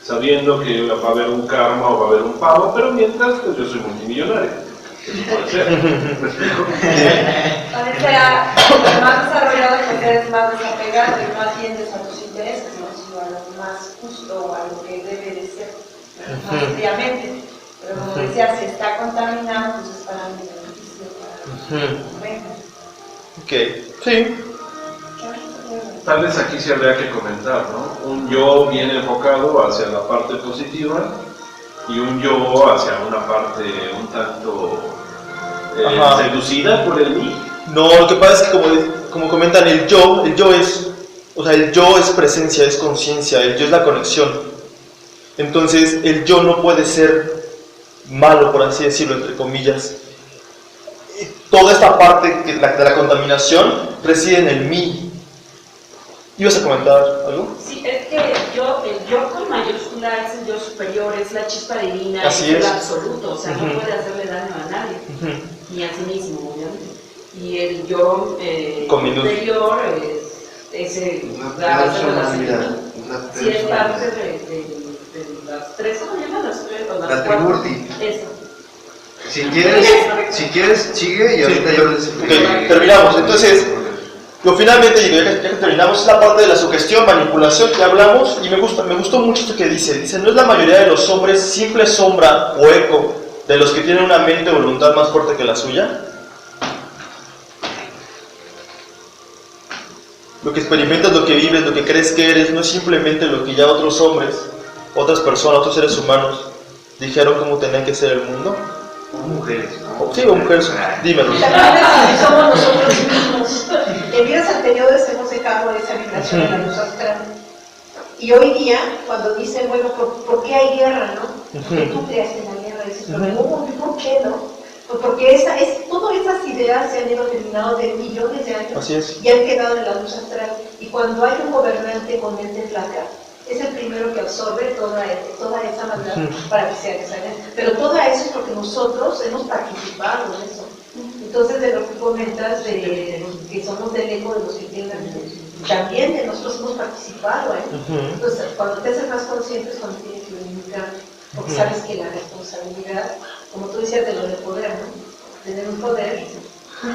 sabiendo que va a haber un karma o va a haber un pavo, pero mientras pues yo soy multimillonario. Eso puede ser. ¿Me explico? También será más desarrollado que eres más desapegado y no atiendes a tus intereses, ¿no? Sino a lo más justo o a lo que debe de ser, más fríamente. Pero como decía, si está contaminado, pues es para mi beneficio, para el Ok, sí. Tal vez aquí sí habría que comentar, ¿no? Un yo bien enfocado hacia la parte positiva y un yo hacia una parte un tanto seducida por el mí. No, lo que pasa es que como comentan, el yo es, o sea, el yo es presencia, es conciencia, el yo es la conexión. Entonces, el yo no puede ser malo, por así decirlo, entre comillas. Toda esta parte de la contaminación reside en el mí. ¿Ibas a comentar algo? Sí, es que el yo con mayúscula es el yo superior, es la chispa divina, Así es el es. absoluto, o sea, no puede hacerle daño a nadie, ni a sí mismo, obviamente. Y el yo interior es la base de la similitud. Sí, es parte de las tres, ¿cómo llaman las tres? O las La cuatro. Tribhurti. Eso. Si quieres, sigue y ahorita yo les explico. Ok, terminamos. Entonces, yo finalmente, ya que terminamos, es la parte de la sugestión, manipulación que hablamos, y me gustó mucho esto que dice, no es la mayoría de los hombres simple sombra o eco de los que tienen una mente o voluntad más fuerte que la suya. Lo que experimentas, lo que vives, lo que crees que eres, no es simplemente lo que ya otros hombres, otras personas, otros seres humanos dijeron cómo tenía que ser el mundo. O mujeres, ¿no? Sí, o mujeres, dímelo. También es somos nosotros mismos. En vidas anteriores hemos dejado esa vibración de la luz astral. Y hoy día, cuando dicen, bueno, ¿por qué hay guerra, no? ¿Por qué tú creaste la guerra? Dices, ¿por qué no? Pues porque todas esas ideas se han ido terminado de millones de años. Así es. Y han quedado en la luz astral. Y cuando hay un gobernante con mente flaca, es el primero que absorbe toda esa maldad para que sea necesaria. Pero todo eso es porque nosotros hemos participado en eso. Entonces, de lo que comentas, de que somos del eco de los que tienen, también de nosotros hemos participado. Entonces, cuando te haces más consciente es cuando tienes que limitar, porque sabes que la responsabilidad, como tú decías, de lo de poder, ¿no? Tener un poder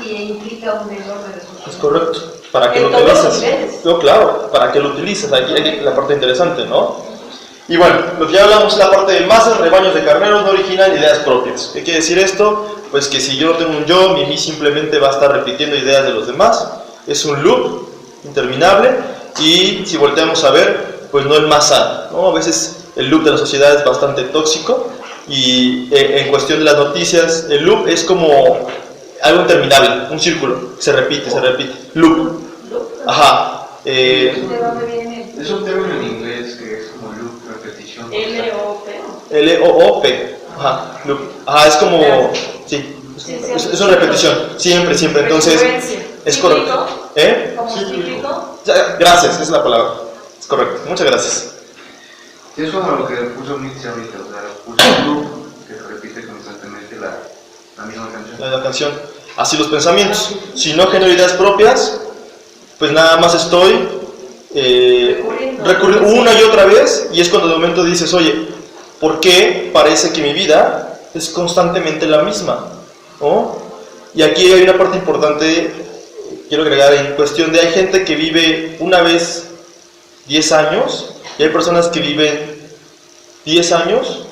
y implica un enorme responsabilidad. Es correcto. ¿Para qué En lo todos los utilizas? niveles. No, claro, ¿para qué lo utilizas? Aquí hay la parte interesante, ¿no? Y bueno, lo que ya hablamos es la parte de masas, rebaños de carneros, no originan ideas propias. ¿Qué quiere decir esto? Pues que si yo no tengo un yo, mi mí simplemente va a estar repitiendo ideas de los demás. Es un loop interminable y si volteamos a ver, pues no el más sano, ¿no? A veces el loop de la sociedad es bastante tóxico y en cuestión de las noticias, el loop es como algo interminable, un círculo, se repite, loop. Ajá. ¿De dónde viene? Es un término en inglés que es como loop, repetición. L-O-P. L-O-O-P. Ajá, loop. Ajá, es como. Sí, es una repetición. Siempre. Entonces, es correcto. ¿Eh? ¿Como cíclico? Gracias, esa es la palabra. Es correcto. Muchas gracias. Es como lo que puso Mitzi ahorita, o sea, puso un loop que se repite constantemente la misma canción. La canción. Así los pensamientos. Si no genero ideas propias, pues nada más estoy recurriendo una y otra vez, y es cuando de momento dices, oye, ¿por qué parece que mi vida es constantemente la misma? ¿No? Y aquí hay una parte importante, quiero agregar, en cuestión de hay gente que vive una vez 10 años, y hay personas que viven 10 años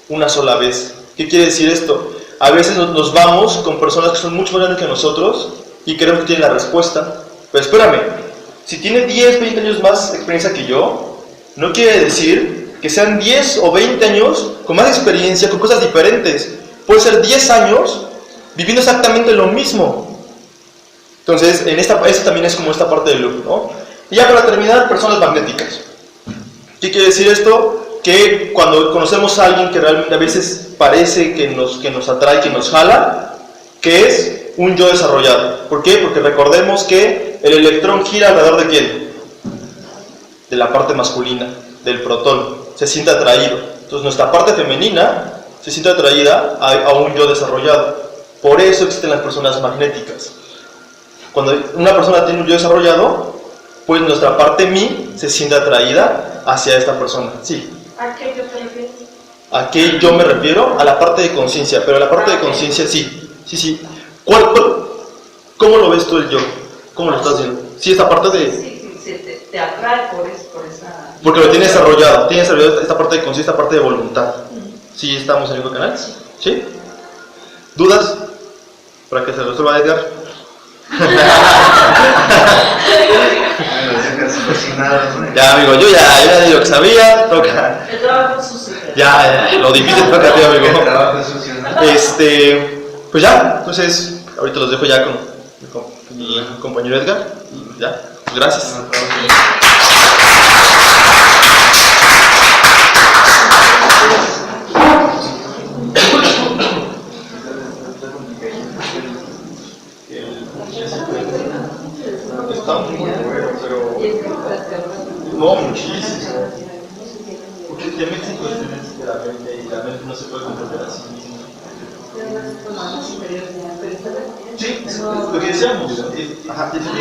una sola vez. ¿Qué quiere decir esto? A veces nos vamos con personas que son mucho más grandes que nosotros y creemos que tienen la respuesta. Pero espérame, si tiene 10, 20 años más de experiencia que yo, no quiere decir que sean 10 o 20 años con más experiencia, con cosas diferentes. Puede ser 10 años viviendo exactamente lo mismo. Entonces, eso también es como esta parte del loop, ¿no? Y ya para terminar, personas magnéticas. ¿Qué quiere decir esto? Que cuando conocemos a alguien que realmente a veces parece que nos atrae, que nos jala, que es un yo desarrollado. ¿Por qué? Porque recordemos que el electrón gira alrededor de ¿quién? De la parte masculina, del protón. Se siente atraído. Entonces nuestra parte femenina se siente atraída a un yo desarrollado. Por eso existen las personas magnéticas. Cuando una persona tiene un yo desarrollado, pues nuestra parte mí se siente atraída hacia esta persona. Sí. ¿A qué yo te refieres? ¿A qué yo me refiero? A la parte de conciencia, pero la parte de conciencia sí. ¿Cómo lo ves tú el yo? ¿Cómo lo estás viendo? Sí, esta parte de... Sí, te atrae por esa... Porque lo tienes desarrollado esta parte de conciencia, esta parte de voluntad. ¿Sí estamos en el mismo canal? ¿Sí? ¿Dudas? Para que se resuelva Edgar. Ya, amigo, yo ya digo que sabía, toca. El trabajo sucio. Ya, lo difícil toca a ti, amigo. El trabajo es sucio, ¿no? Pues ya, entonces, ahorita los dejo ya con mi compañero Edgar. Y ya, pues gracias. Está muy bueno, pero... No, muchísimo. Porque te metes en cuestiones de la mente y la mente no se puede comprender a sí misma. Sí, lo que decíamos. Ajá, tiene un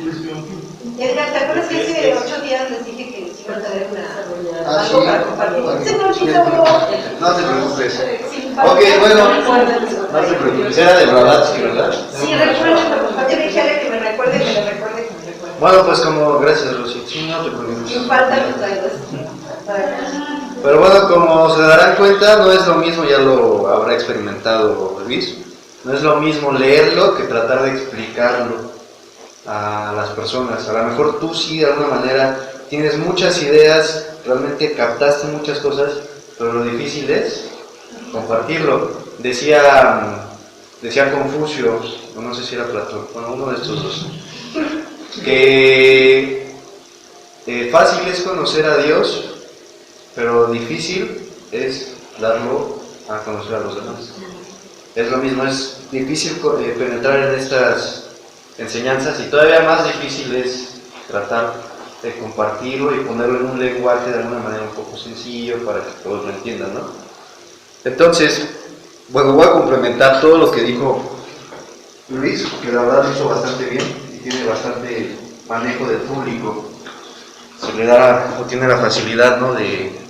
principio y un fin. Edgar, ¿te acuerdas que hace 8 días les dije que les iba a traer algo para compartir? Se me olvidó. No te preocupes. Ok, bueno. No te preocupes. Era de Blavatsky, ¿verdad? Sí, recuérdame, por favor. Yo dije a Ale que me recuerde, que me recuerde, que me recuerde. Bueno, pues como... Gracias, Rosy. Sí, no te preocupes. Me falta lo traigo. Pero bueno, como se darán cuenta, no es lo mismo, ya lo habrá experimentado Luis, no es lo mismo leerlo que tratar de explicarlo a las personas. A lo mejor tú sí, de alguna manera, tienes muchas ideas, realmente captaste muchas cosas, pero lo difícil es compartirlo. Decía Confucio, no sé si era Platón, bueno, uno de estos dos, que fácil es conocer a Dios, pero difícil es darlo a conocer a los demás. Es lo mismo, es difícil penetrar en estas enseñanzas y todavía más difícil es tratar de compartirlo y ponerlo en un lenguaje de alguna manera un poco sencillo para que todos lo entiendan, ¿no? Entonces, bueno, voy a complementar todo lo que dijo Luis, que la verdad lo hizo bastante bien y tiene bastante manejo del público. Se le da o tiene la facilidad, ¿no?, de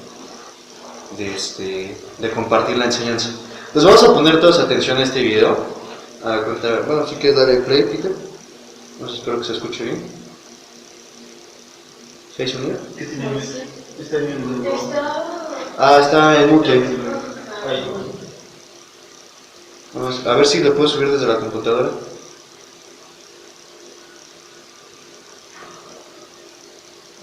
compartir la enseñanza. Entonces vamos a poner todos atención a este video. Bueno, si quieres darle play, Peter. No sé, espero que se escuche bien. ¿Sí hay sonido? ¿Qué tiene? Está bien. Está en mute. Vamos a ver si lo puedo subir desde la computadora.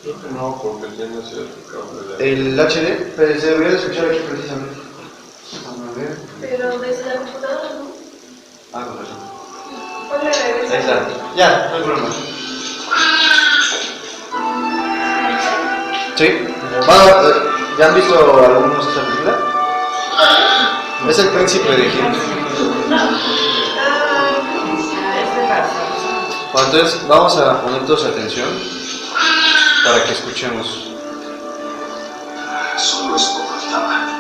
Creo que no, porque tiene ese cable de... El HD, pero se debería de escuchar aquí precisamente. Vamos a ver. Pero desde la computadora, ¿no? Con razón. Ponle regresa. Ahí está. Ya, no hay problema. ¿Sí? Bueno, ¿ya han visto algunos esta película? Es El Príncipe de Egipto. Bueno, entonces vamos a poner todos atención para que escuchemos. Solo esto faltaba.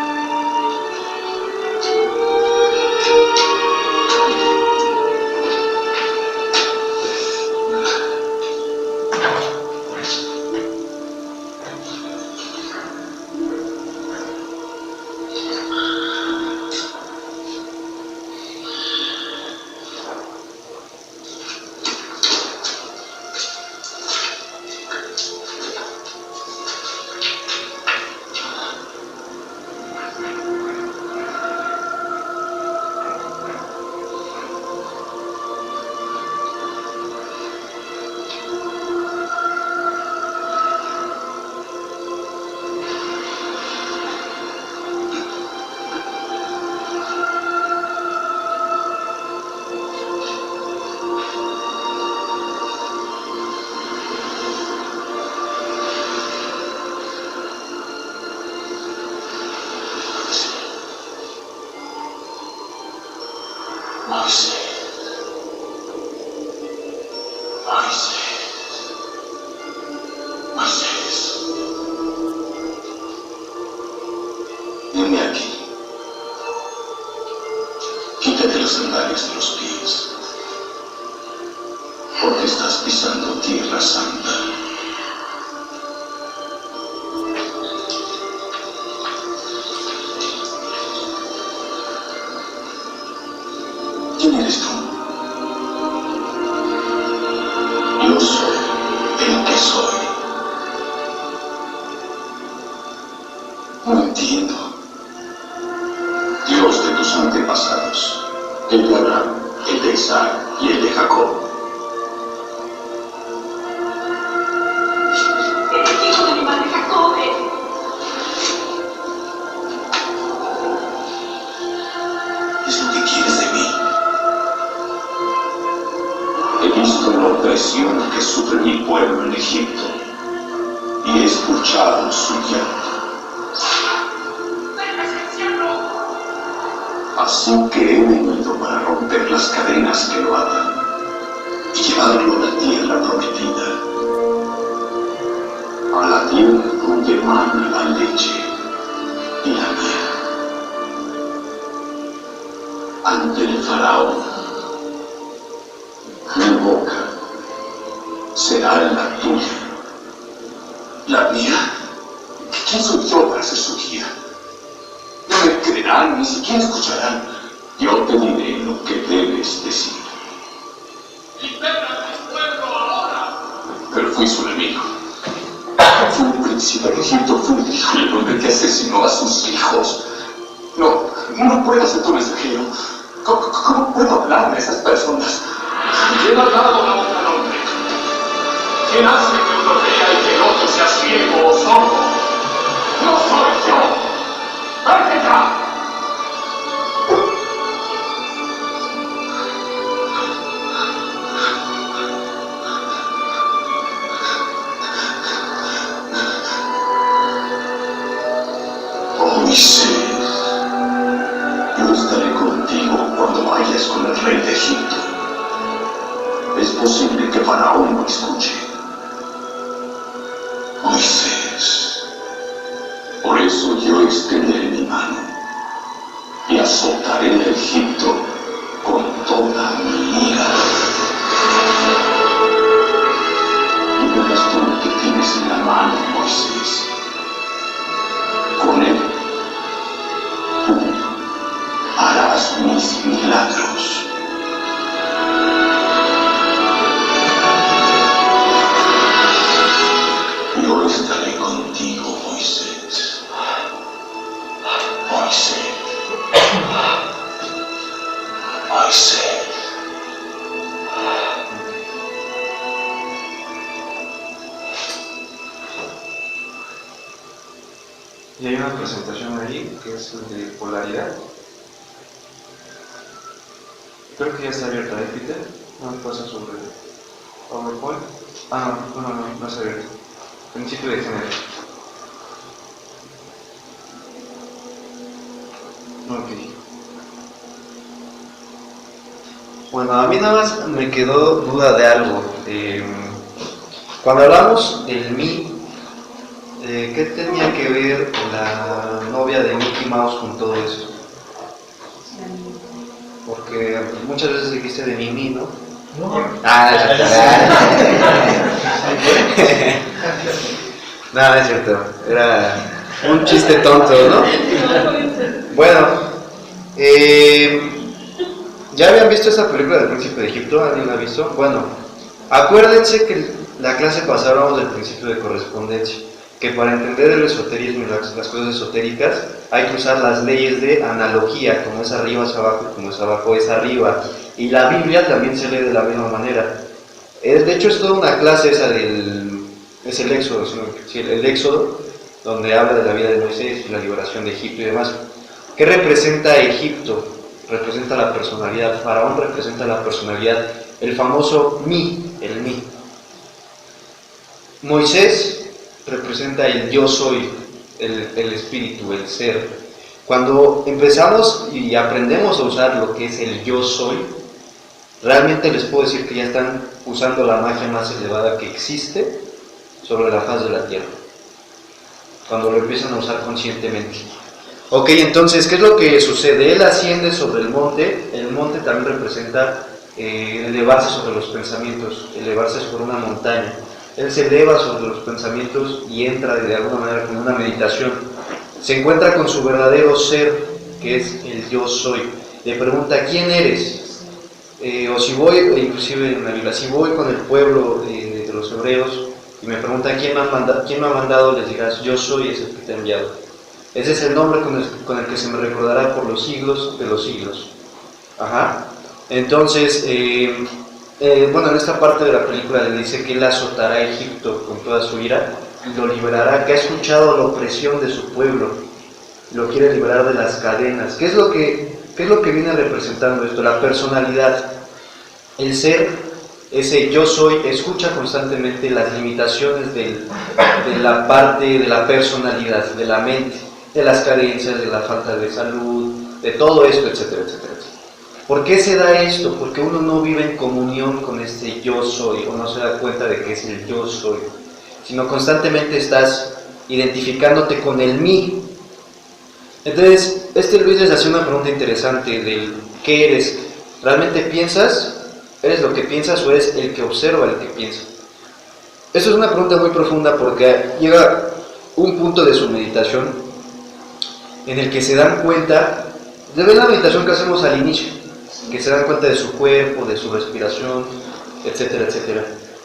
Venme aquí. Quítate los sandalias de los pies, porque estás pisando tierra santa. ¿Quién eres tú? Yo soy el que soy. No entiendo. Dios de tus antepasados, el de Abraham, el de Isaac y el de Jacob. El hijo de mi madre Jacob. ¿Qué es lo que quieres de mí? He visto la opresión que sufre mi pueblo en Egipto y he escuchado su llanto. Así que he venido para romper las cadenas que lo atan y llevarlo a la tierra prometida, a la tierra donde mana la leche y la miel. Ante el faraón, mi boca será la tuya. ¿La mía? ¿Quién soy yo para ser su guía? No me creerán, ni siquiera escucharán. Yo te diré lo que debes decir. ¡Libera a tu pueblo ahora! Pero fui su enemigo. Fue un príncipe de Egipto, fue un hijo el hombre que asesinó a sus hijos. No puedo ser tu mensajero. ¿Cómo puedo hablar a esas personas? ¿Quién ha dado la boca al hombre? ¿Quién hace que uno vea y que el otro sea ciego o sordo? ¡No soy yo! ¡Vete ya! Moisés, yo estaré contigo cuando vayas con el rey de Egipto. Es posible que Faraón lo escuche. Moisés, por eso yo extenderé mi mano y azotaré a Egipto con toda mi ira. Y verás tú lo que tienes en la mano, Moisés. Con él tú harás mis milagros. Yo estaré contigo, Moisés. Moisés. Moisés. Y hay una presentación ahí que es de polaridad. Creo que ya está abierta ahí, Peter. No me pasa sobre PowerPoint. No está abierto. Principio de género. Ok. Bueno, a mí nada más me quedó duda de algo. Cuando hablamos del mí, ¿qué tenía que ver la novia de Mickey Mouse con todo eso? Porque muchas veces dijiste de Mimi, ¿no? No, es cierto. Era un chiste tonto, ¿no? Bueno, ¿ya habían visto esa película del Príncipe de Egipto? ¿Alguien la ha visto? Bueno, acuérdense que la clase pasada hablamos del principio de correspondencia, que para entender el esoterismo y las cosas esotéricas hay que usar las leyes de analogía, como es arriba es abajo y como es abajo es arriba, y la Biblia también se lee de la misma manera. De hecho es toda una clase esa es el Éxodo, sí, el Éxodo, donde habla de la vida de Moisés y la liberación de Egipto y demás. ¿Qué representa Egipto? Representa la personalidad. Faraón representa la personalidad, el famoso mí, el mí. Moisés representa el yo soy, el espíritu, el ser. Cuando empezamos y aprendemos a usar lo que es el yo soy, realmente les puedo decir que ya están usando la magia más elevada que existe sobre la faz de la tierra, cuando lo empiezan a usar conscientemente. Ok, entonces, ¿qué es lo que sucede? Él asciende sobre el monte también representa elevarse sobre los pensamientos, elevarse sobre una montaña. Él se eleva sobre los pensamientos y entra de alguna manera como una meditación. Se encuentra con su verdadero ser, que es el yo soy. Le pregunta, ¿quién eres? o si voy, inclusive en la Biblia, si voy con el pueblo de los hebreos y me preguntan quién me ha mandado, les dirás, yo soy ese que te ha enviado. Ese es el nombre con el que se me recordará por los siglos de los siglos. Ajá. Entonces, bueno, en esta parte de la película le dice que él azotará a Egipto con toda su ira y lo liberará, que ha escuchado la opresión de su pueblo, lo quiere liberar de las cadenas. ¿Qué es lo que viene representando esto? La personalidad, el ser, ese yo soy, escucha constantemente las limitaciones de la parte de la personalidad, de la mente, de las carencias, de la falta de salud, de todo esto, etcétera, etcétera. ¿Por qué se da esto? Porque uno no vive en comunión con este yo soy, o no se da cuenta de que es el yo soy, sino constantemente estás identificándote con el mí. Entonces, Luis les hace una pregunta interesante del ¿qué eres? ¿Realmente piensas? ¿Eres lo que piensas o eres el que observa el que piensa? Eso es una pregunta muy profunda porque llega un punto de su meditación en el que se dan cuenta, de ver la meditación que hacemos al inicio, que se dan cuenta de su cuerpo, de su respiración, etcétera, etcétera.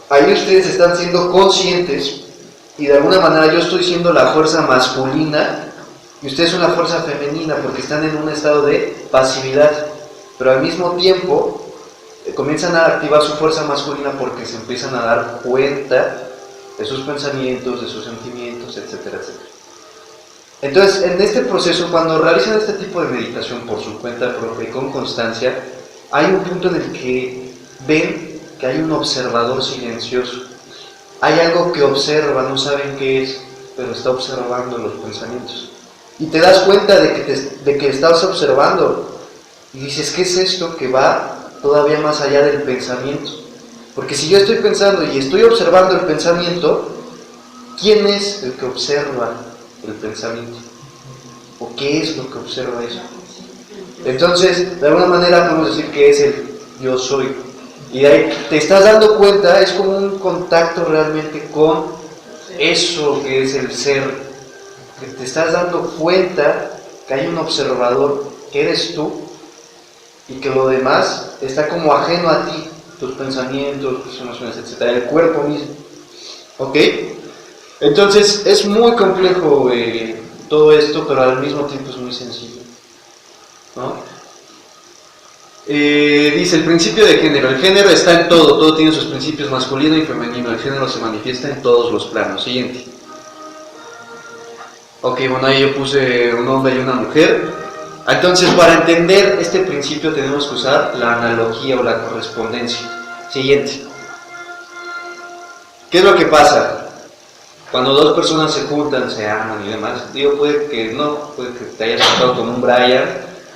Ahí ustedes están siendo conscientes y de alguna manera yo estoy siendo la fuerza masculina y ustedes son la fuerza femenina porque están en un estado de pasividad, pero al mismo tiempo comienzan a activar su fuerza masculina porque se empiezan a dar cuenta de sus pensamientos, de sus sentimientos, etcétera, etcétera. Entonces, en este proceso, cuando realizan este tipo de meditación por su cuenta propia y con constancia, hay un punto en el que ven que hay un observador silencioso. Hay algo que observa, no saben qué es, pero está observando los pensamientos. Y te das cuenta de que estás observando. Y dices, ¿qué es esto que va todavía más allá del pensamiento? Porque si yo estoy pensando y estoy observando el pensamiento, ¿quién es el que observa el pensamiento? ¿O qué es lo que observa eso? Entonces, de alguna manera podemos decir que es el yo soy. Y ahí te estás dando cuenta, es como un contacto realmente con eso que es el ser. Que te estás dando cuenta que hay un observador, que eres tú, y que lo demás está como ajeno a ti, tus pensamientos, tus emociones, etc. El cuerpo mismo. ¿Ok? Entonces es muy complejo todo esto, pero al mismo tiempo es muy sencillo, ¿no? Dice el principio de género. El género está en todo tiene sus principios masculino y femenino. El género se manifiesta en todos los planos. Siguiente. Ok, bueno, ahí yo puse un hombre y una mujer. Entonces, para entender este principio tenemos que usar la analogía o la correspondencia. Siguiente. ¿Qué es lo que pasa? Cuando dos personas se juntan, se aman y demás, digo, puede que te hayas juntado con un Brian,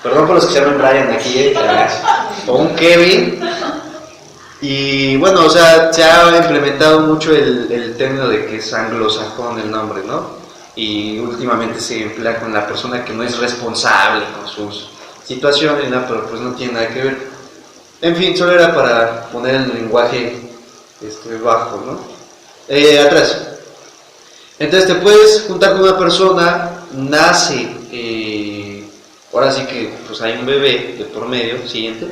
perdón por los que se llaman Brian aquí, o un Kevin, y bueno, o sea, se ha implementado mucho el término de que es anglosajón el nombre, ¿no? Y últimamente se emplea con la persona que no es responsable con sus situaciones, ¿no? Pero pues no tiene nada que ver. En fin, solo era para poner el lenguaje bajo, ¿no? Atrás. Entonces te puedes juntar con una persona, nace, ahora sí que pues hay un bebé de por medio, siguiente,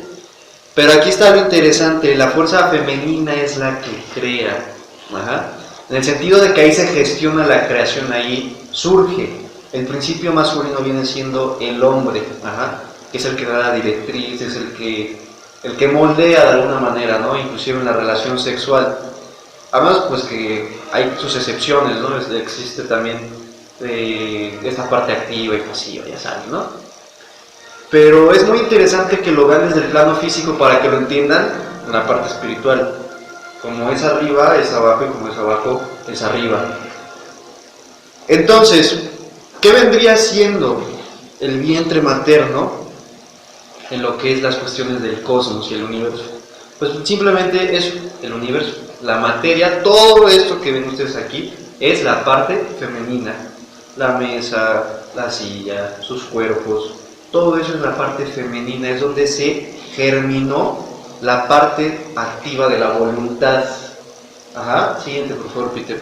pero aquí está lo interesante, la fuerza femenina es la que crea, ajá, en el sentido de que ahí se gestiona la creación, ahí surge, el principio masculino viene siendo el hombre, ajá, que es el que da la directriz, es el que moldea de alguna manera, ¿no? Inclusive en la relación sexual. Además, pues que hay sus excepciones, ¿no? Existe también esta parte activa y pasiva, ya saben, ¿no? Pero es muy interesante que lo vean desde el plano físico para que lo entiendan en la parte espiritual. Como es arriba, es abajo, y como es abajo, es arriba. Entonces, ¿qué vendría siendo el vientre materno en lo que es las cuestiones del cosmos y el universo? Pues simplemente es el universo. La materia, todo esto que ven ustedes aquí, es la parte femenina. La mesa, la silla, sus cuerpos, todo eso es la parte femenina, es donde se germinó la parte activa de la voluntad. Ajá, siguiente por favor, Peter.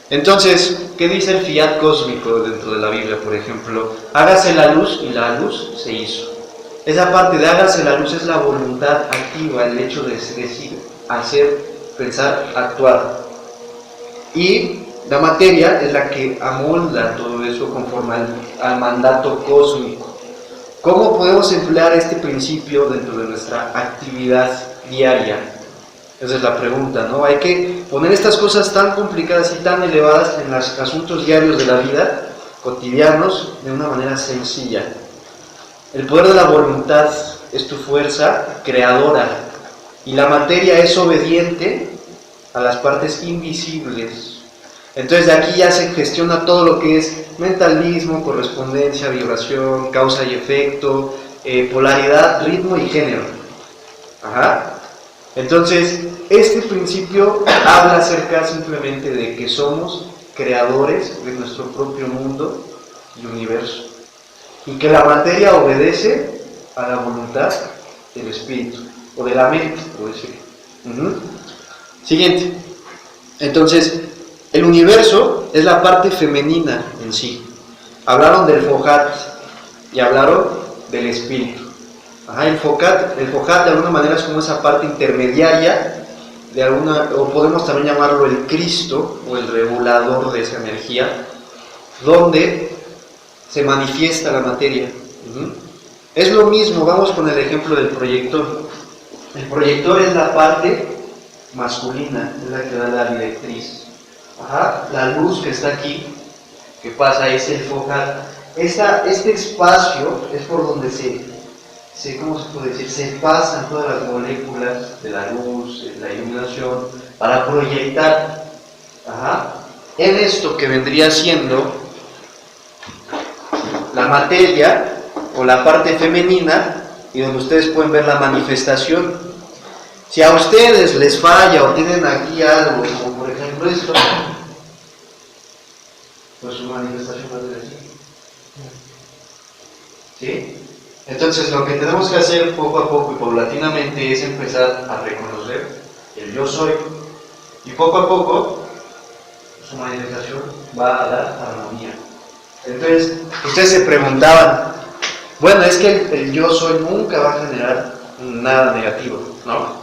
Entonces, ¿qué dice el fiat cósmico dentro de la Biblia, por ejemplo? Hágase la luz y la luz se hizo. Esa parte de hágase la luz es la voluntad activa, el hecho de decir, hacer, pensar, actuar. Y la materia es la que amolda todo eso conforme al mandato cósmico. ¿Cómo podemos emplear este principio dentro de nuestra actividad diaria? Esa es la pregunta, ¿no? Hay que poner estas cosas tan complicadas y tan elevadas en los asuntos diarios de la vida, cotidianos, de una manera sencilla. El poder de la voluntad es tu fuerza creadora y la materia es obediente a las partes invisibles. Entonces de aquí ya se gestiona todo lo que es mentalismo, correspondencia, vibración, causa y efecto, polaridad, ritmo y género. Ajá. Entonces, este principio habla acerca simplemente de que somos creadores de nuestro propio mundo y universo. Y que la materia obedece a la voluntad del espíritu, o de la mente, por decirlo. Siguiente. Entonces, el universo es la parte femenina en sí. Hablaron del Fohat y hablaron del espíritu. El Fohat de alguna manera es como esa parte intermediaria de alguna, o podemos también llamarlo el Cristo o el regulador de esa energía, donde se manifiesta la materia. Es lo mismo, vamos con el ejemplo del proyector. El proyector es la parte masculina, es la que da la directriz. La luz que está aquí, que pasa, es el Fohat. Este espacio es por donde ¿cómo se puede decir? Se pasan todas las moléculas de la luz, de la iluminación, para proyectar en esto que vendría siendo la materia o la parte femenina, y donde ustedes pueden ver la manifestación. Si a ustedes les falla o tienen aquí algo, como por ejemplo esto, pues su manifestación va a ser así. ¿Sí? Entonces lo que tenemos que hacer poco a poco y paulatinamente es empezar a reconocer el yo soy, y poco a poco su manifestación va a dar armonía. Entonces ustedes se preguntaban, bueno, es que el yo soy nunca va a generar nada negativo, ¿no?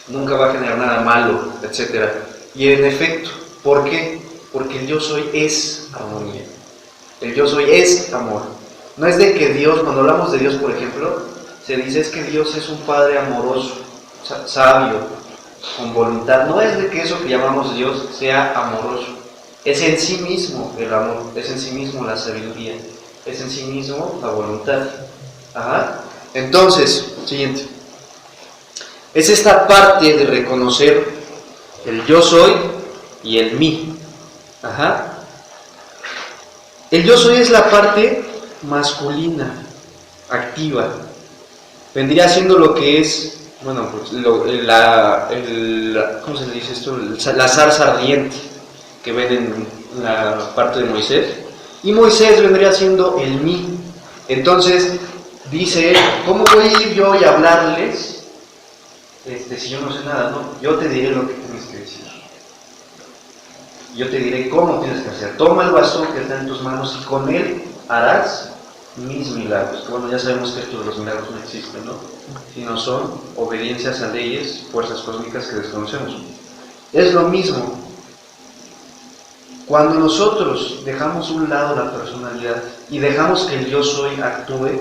Nunca va a generar nada malo, etc. Y en efecto, ¿por qué? Porque el yo soy es armonía, el yo soy es amor. No es de que Dios, cuando hablamos de Dios, por ejemplo, se dice es que Dios es un Padre amoroso, sabio, con voluntad. No es de que eso que llamamos Dios sea amoroso. Es en sí mismo el amor, es en sí mismo la sabiduría, es en sí mismo la voluntad. Entonces, siguiente. Es esta parte de reconocer el yo soy y el mí. El yo soy es la parte masculina, activa. Vendría siendo lo que es, bueno, pues ¿cómo se le dice esto? La zarza ardiente que ven en la parte de Moisés. Y Moisés vendría siendo el mí. Entonces, dice, ¿cómo voy a ir yo y hablarles si yo no sé nada? No, yo te diré lo que tienes que decir. Yo te diré cómo tienes que hacer. Toma el bastón que está en tus manos y con él harás mis milagros. Bueno, ya sabemos que estos de los milagros no existen, ¿no? Sino son obediencias a leyes, fuerzas cósmicas que desconocemos. Es lo mismo. Cuando nosotros dejamos a un lado la personalidad y dejamos que el yo soy actúe,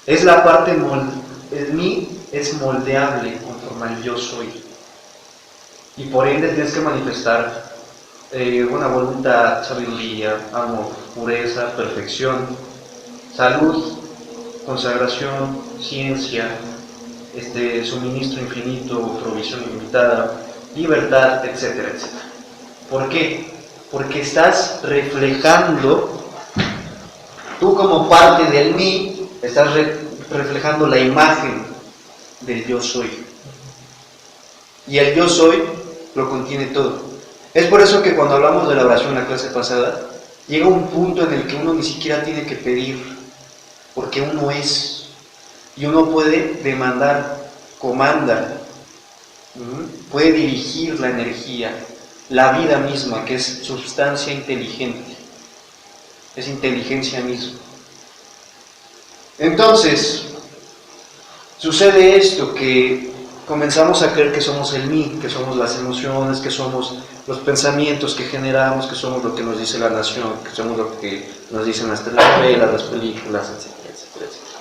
es la parte el mí es moldeable conforme al yo soy. Y por ende tienes que manifestar una voluntad, sabiduría, amor, pureza, perfección, salud, consagración, ciencia, suministro infinito, provisión ilimitada, libertad, etcétera, etcétera. ¿Por qué? Porque estás reflejando, tú como parte del mí, estás reflejando la imagen del yo soy. Y el yo soy lo contiene todo. Es por eso que cuando hablamos de la oración en la clase pasada, llega un punto en el que uno ni siquiera tiene que pedir, porque uno es, y uno puede demandar, comanda, puede dirigir la energía, la vida misma, que es sustancia inteligente, es inteligencia misma. Entonces, sucede esto, que comenzamos a creer que somos el mí, que somos las emociones, que somos los pensamientos que generamos, que somos lo que nos dice la nación, que somos lo que nos dicen las telenovelas, las películas, etcétera, etcétera, etcétera.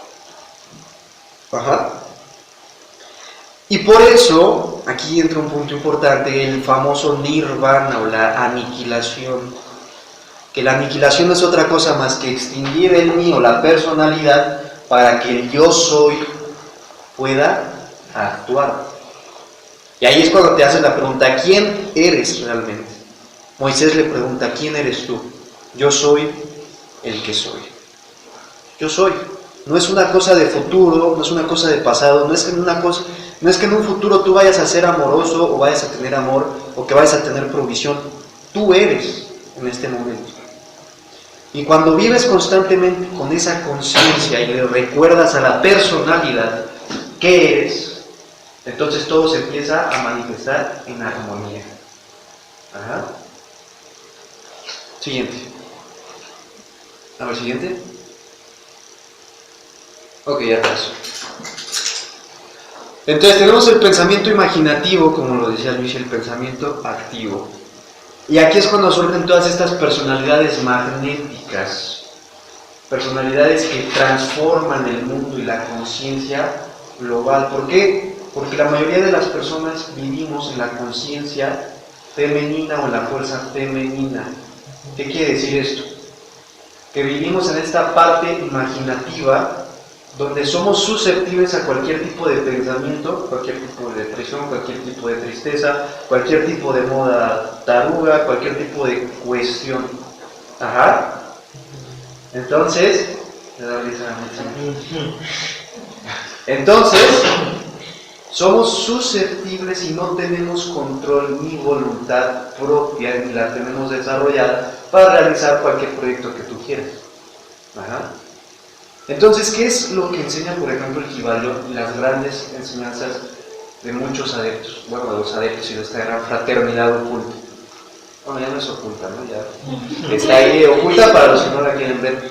Ajá. Y por eso, aquí entra un punto importante, el famoso nirvana o la aniquilación. Que la aniquilación no es otra cosa más que extinguir el mí o la personalidad para que el yo soy pueda actuar. Y ahí es cuando te hacen la pregunta, ¿quién eres realmente? Moisés le pregunta, ¿quién eres tú? Yo soy el que soy. Yo soy. No es una cosa de futuro, no es una cosa de pasado, no es que en un futuro tú vayas a ser amoroso o vayas a tener amor o que vayas a tener provisión. Tú eres en este momento. Y cuando vives constantemente con esa conciencia y le recuerdas a la personalidad que eres, entonces todo se empieza a manifestar en armonía. Ajá. Siguiente. A ver, siguiente. Ok, ya paso. Entonces tenemos el pensamiento imaginativo, como lo decía Luis, el pensamiento activo. Y aquí es cuando surgen todas estas personalidades magnéticas, personalidades que transforman el mundo y la conciencia global. ¿Por qué? Porque la mayoría de las personas vivimos en la conciencia femenina o en la fuerza femenina. ¿Qué quiere decir esto? Que vivimos en esta parte imaginativa donde somos susceptibles a cualquier tipo de pensamiento, cualquier tipo de depresión, cualquier tipo de tristeza, cualquier tipo de moda taruga, cualquier tipo de cuestión. Ajá. Entonces, somos susceptibles y no tenemos control ni voluntad propia, ni la tenemos desarrollada para realizar cualquier proyecto que tú quieras. Ajá. Entonces, ¿qué es lo que enseña, por ejemplo, el Kybalión y las grandes enseñanzas de muchos adeptos? Bueno, de los adeptos y de esta gran fraternidad oculta. Bueno, ya no es oculta, ¿no? Ya está ahí oculta para los que no la quieren ver.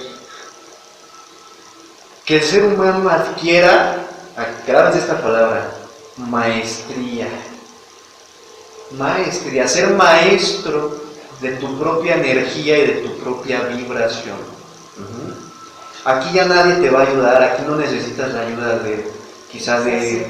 Que el ser humano adquiera, grábense esta palabra, maestría. Maestría, ser maestro de tu propia energía y de tu propia vibración. Aquí ya nadie te va a ayudar, aquí no necesitas la ayuda quizás del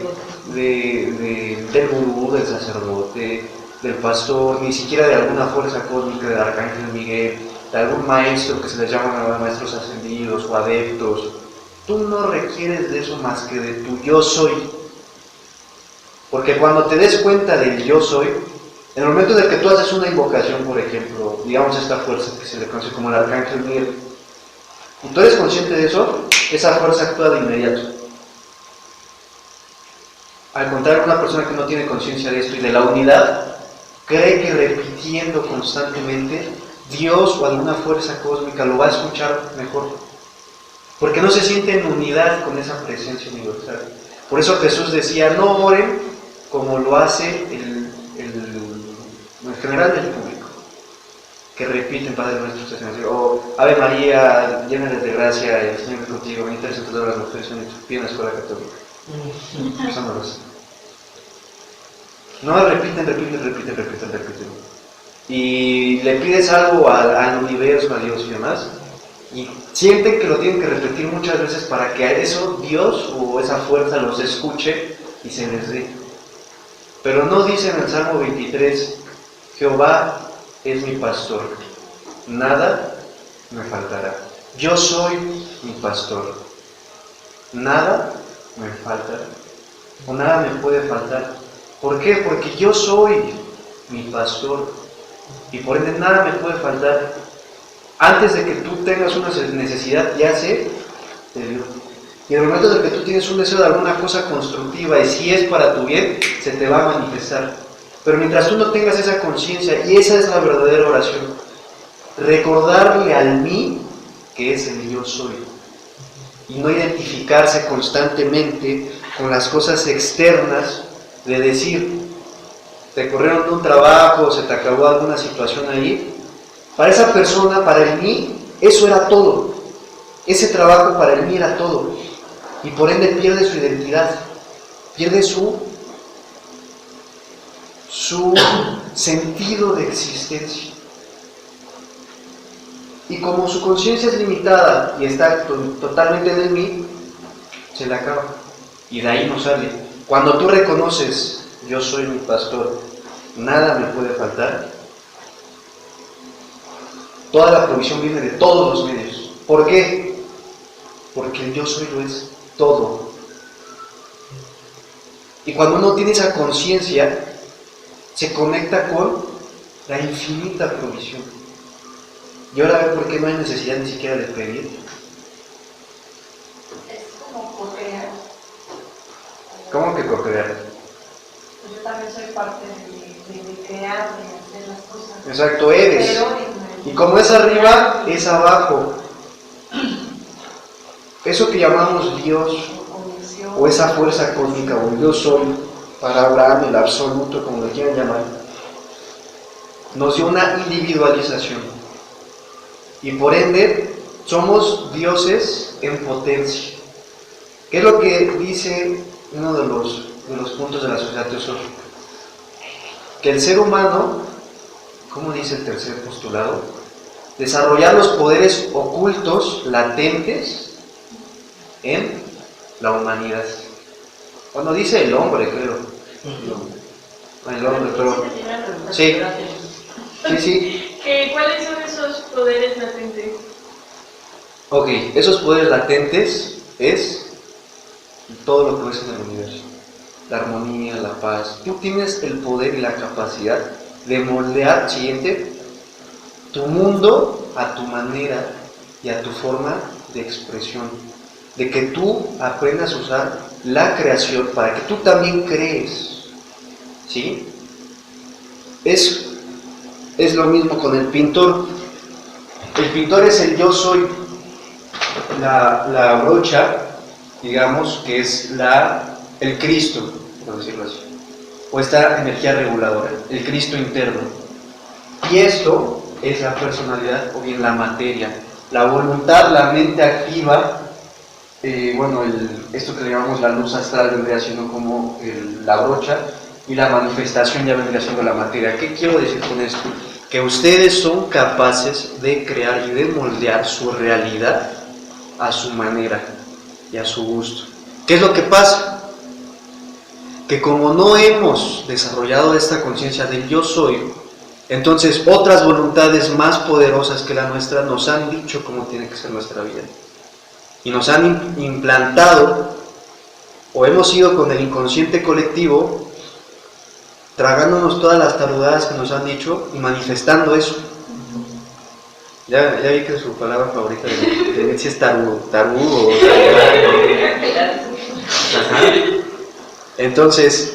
gurú, del sacerdote, del pastor, ni siquiera de alguna fuerza cósmica, del arcángel Miguel, de algún maestro que se les llaman maestros ascendidos o adeptos. Tú no requieres de eso más que de tu yo soy. Porque cuando te des cuenta del yo soy, en el momento en que tú haces una invocación, por ejemplo, digamos esta fuerza que se le conoce como el arcángel Miguel, y tú eres consciente de eso, esa fuerza actúa de inmediato. Al contrario, una persona que no tiene conciencia de esto y de la unidad, cree que repitiendo constantemente, Dios o alguna fuerza cósmica lo va a escuchar mejor. Porque no se siente en unidad con esa presencia universal. Por eso Jesús decía, no oren como lo hace en general del público, que repiten Padre Nuestro, o Ave María, llena de gracia, el Señor es contigo, bendita eres entre todas las mujeres, y en la escuela católica. Eso no lo hace. No, repiten. Y le pides algo al universo, a Dios y demás, y sienten que lo tienen que repetir muchas veces para que a eso Dios o esa fuerza los escuche y se les dé. Pero no dice en el Salmo 23, Jehová es mi pastor, nada me faltará. Yo soy mi pastor, nada me faltará, o nada me puede faltar. ¿Por qué? Porque yo soy mi pastor, y por ende nada me puede faltar. Antes de que tú tengas una necesidad, ya se te dio. Y en el momento de que tú tienes un deseo de alguna cosa constructiva, y si es para tu bien, se te va a manifestar. Pero mientras tú no tengas esa conciencia, y esa es la verdadera oración, recordarle al mí que es el yo soy, y no identificarse constantemente con las cosas externas, de decir, te corrieron de un trabajo, se te acabó alguna situación ahí. Para esa persona, para el mí, eso era todo. Ese trabajo para el mí era todo. Y por ende pierde su identidad. pierde su sentido de existencia. Y como su conciencia es limitada y está totalmente en el mí, se le acaba. Y de ahí no sale. Cuando tú reconoces, yo soy mi pastor, nada me puede faltar, toda la provisión viene de todos los medios. ¿Por qué? Porque el yo soy lo es todo. Y cuando uno tiene esa conciencia, se conecta con la infinita provisión. Y ahora ve por qué no hay necesidad ni siquiera de pedir. Es como co-crear. ¿Cómo que co-crear? Pues yo también soy parte de crear, de hacer las cosas. Exacto, eres. Y como es arriba, es abajo. Eso que llamamos Dios, o esa fuerza cósmica, o yo soy, para Abraham, el absoluto, como lo quieran llamar, nos dio una individualización. Y por ende, somos dioses en potencia. ¿Qué es lo que dice uno de los puntos de la sociedad teosófica? Que el ser humano, ¿cómo dice el tercer postulado? Desarrollar los poderes ocultos, latentes, en la humanidad. Cuando dice el hombre, creo. El hombre, pero... Sí. Sí. ¿Cuáles son esos poderes latentes? Ok, esos poderes latentes es todo lo que ves en el universo. La armonía, la paz. Tú tienes el poder y la capacidad de moldear, siguiente, tu mundo a tu manera y a tu forma de expresión. De que tú aprendas a usar la creación para que tú también crees. ¿Sí? Es lo mismo con el pintor. El pintor es el yo soy. La brocha, digamos, que es el Cristo, por decirlo así. O esta energía reguladora, el Cristo interno. Y esto es la personalidad o bien la materia. La voluntad, la mente activa, esto que le llamamos la luz astral vendría siendo como la brocha, y la manifestación ya vendría siendo la materia. ¿Qué quiero decir con esto? Que ustedes son capaces de crear y de moldear su realidad a su manera y a su gusto. ¿Qué es lo que pasa? Que como no hemos desarrollado esta conciencia del yo soy, entonces otras voluntades más poderosas que la nuestra nos han dicho cómo tiene que ser nuestra vida. Y nos han implantado, o hemos ido con el inconsciente colectivo, tragándonos todas las tarugadas que nos han dicho y manifestando eso. Ya vi que su palabra favorita de Nietzsche es tarugo. Entonces,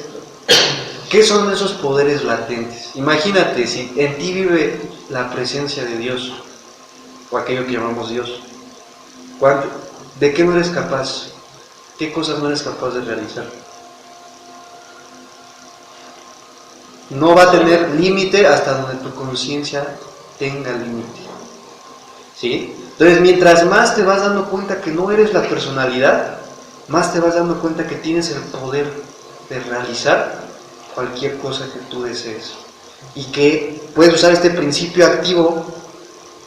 ¿qué son esos poderes latentes? Imagínate, si en ti vive la presencia de Dios, o aquello que llamamos Dios, ¿de qué no eres capaz? ¿Qué cosas no eres capaz de realizar? No va a tener límite hasta donde tu conciencia tenga límite. ¿Sí? Entonces, mientras más te vas dando cuenta que no eres la personalidad, más te vas dando cuenta que tienes el poder de realizar cualquier cosa que tú desees. Y que puedes usar este principio activo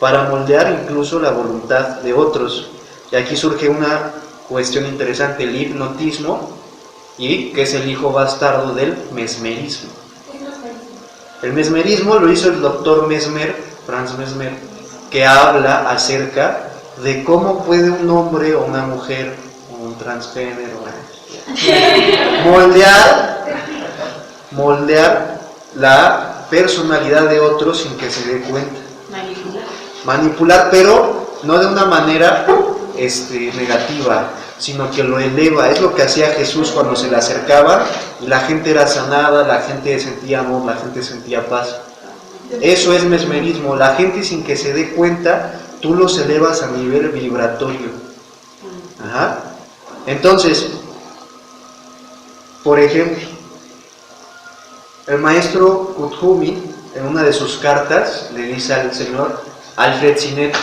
para moldear incluso la voluntad de otros. Y aquí surge una cuestión interesante, el hipnotismo, y que es el hijo bastardo del mesmerismo. El mesmerismo lo hizo el doctor Mesmer, Franz Mesmer, que habla acerca de cómo puede un hombre o una mujer o un transgénero moldear la personalidad de otro sin que se dé cuenta. Manipular, pero no de una manera negativa, sino que lo eleva. Es lo que hacía Jesús cuando se le acercaba y la gente era sanada, la gente sentía amor, la gente sentía paz. Eso es mesmerismo. La gente, sin que se dé cuenta, tú los elevas a nivel vibratorio. Ajá. Entonces, por ejemplo, el maestro Kuthumi, en una de sus cartas, le dice al señor Alfred Sinet: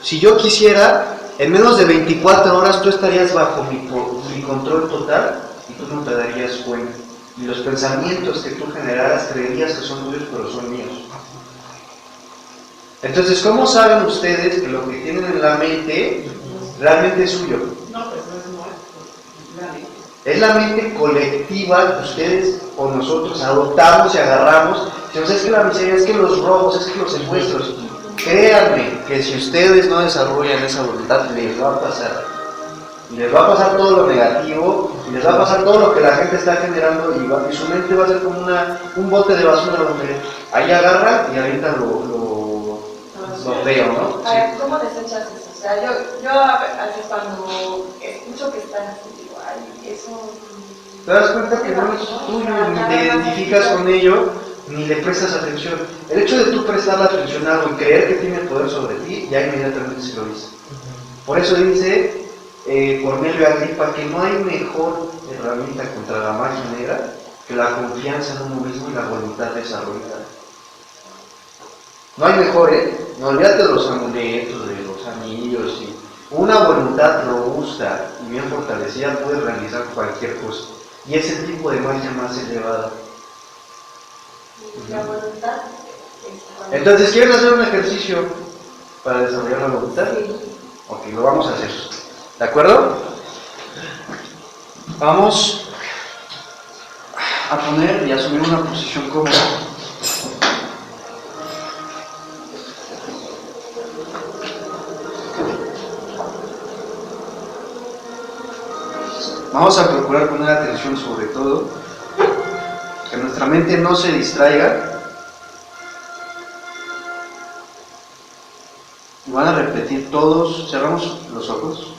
si yo quisiera, en menos de 24 horas tú estarías bajo mi control total y tú no te darías cuenta. Y los pensamientos que tú generaras creerías que son tuyos, pero son míos. Entonces, ¿cómo saben ustedes que lo que tienen en la mente realmente es suyo? No, pues no es nuestro. Es la mente colectiva que ustedes o nosotros adoptamos y agarramos. Entonces, es que la miseria, es que los robos, es que los secuestros. Créanme que si ustedes no desarrollan esa voluntad, les va a pasar. Les va a pasar todo lo negativo, y les va a pasar todo lo que la gente está generando, y su mente va a ser como un bote de basura donde ahí agarra y avienta lo feo, ¿no? A ver, ¿cómo desechas eso? O sea, yo a veces cuando escucho que están así, digo, ay, eso... Te das cuenta que no es tuyo, ni te identificas con ello, ni le prestas atención. El hecho de tú prestarle atención a algo y creer que tiene poder sobre ti, ya inmediatamente se lo dice. Por eso dice Cornelio Agripa que no hay mejor herramienta contra la magia negra que la confianza en uno mismo y la voluntad desarrollada. No hay mejor, no olvídate de los amuletos, de los anillos, y una voluntad robusta y bien fortalecida puede realizar cualquier cosa. Y es el tipo de magia más elevada. La voluntad. Entonces, ¿quieren hacer un ejercicio para desarrollar la voluntad? Sí. Ok, lo vamos a hacer. ¿De acuerdo? Vamos a poner y asumir una posición cómoda. Vamos a procurar poner atención sobre todo, que nuestra mente no se distraiga. Y van a repetir todos, cerramos los ojos.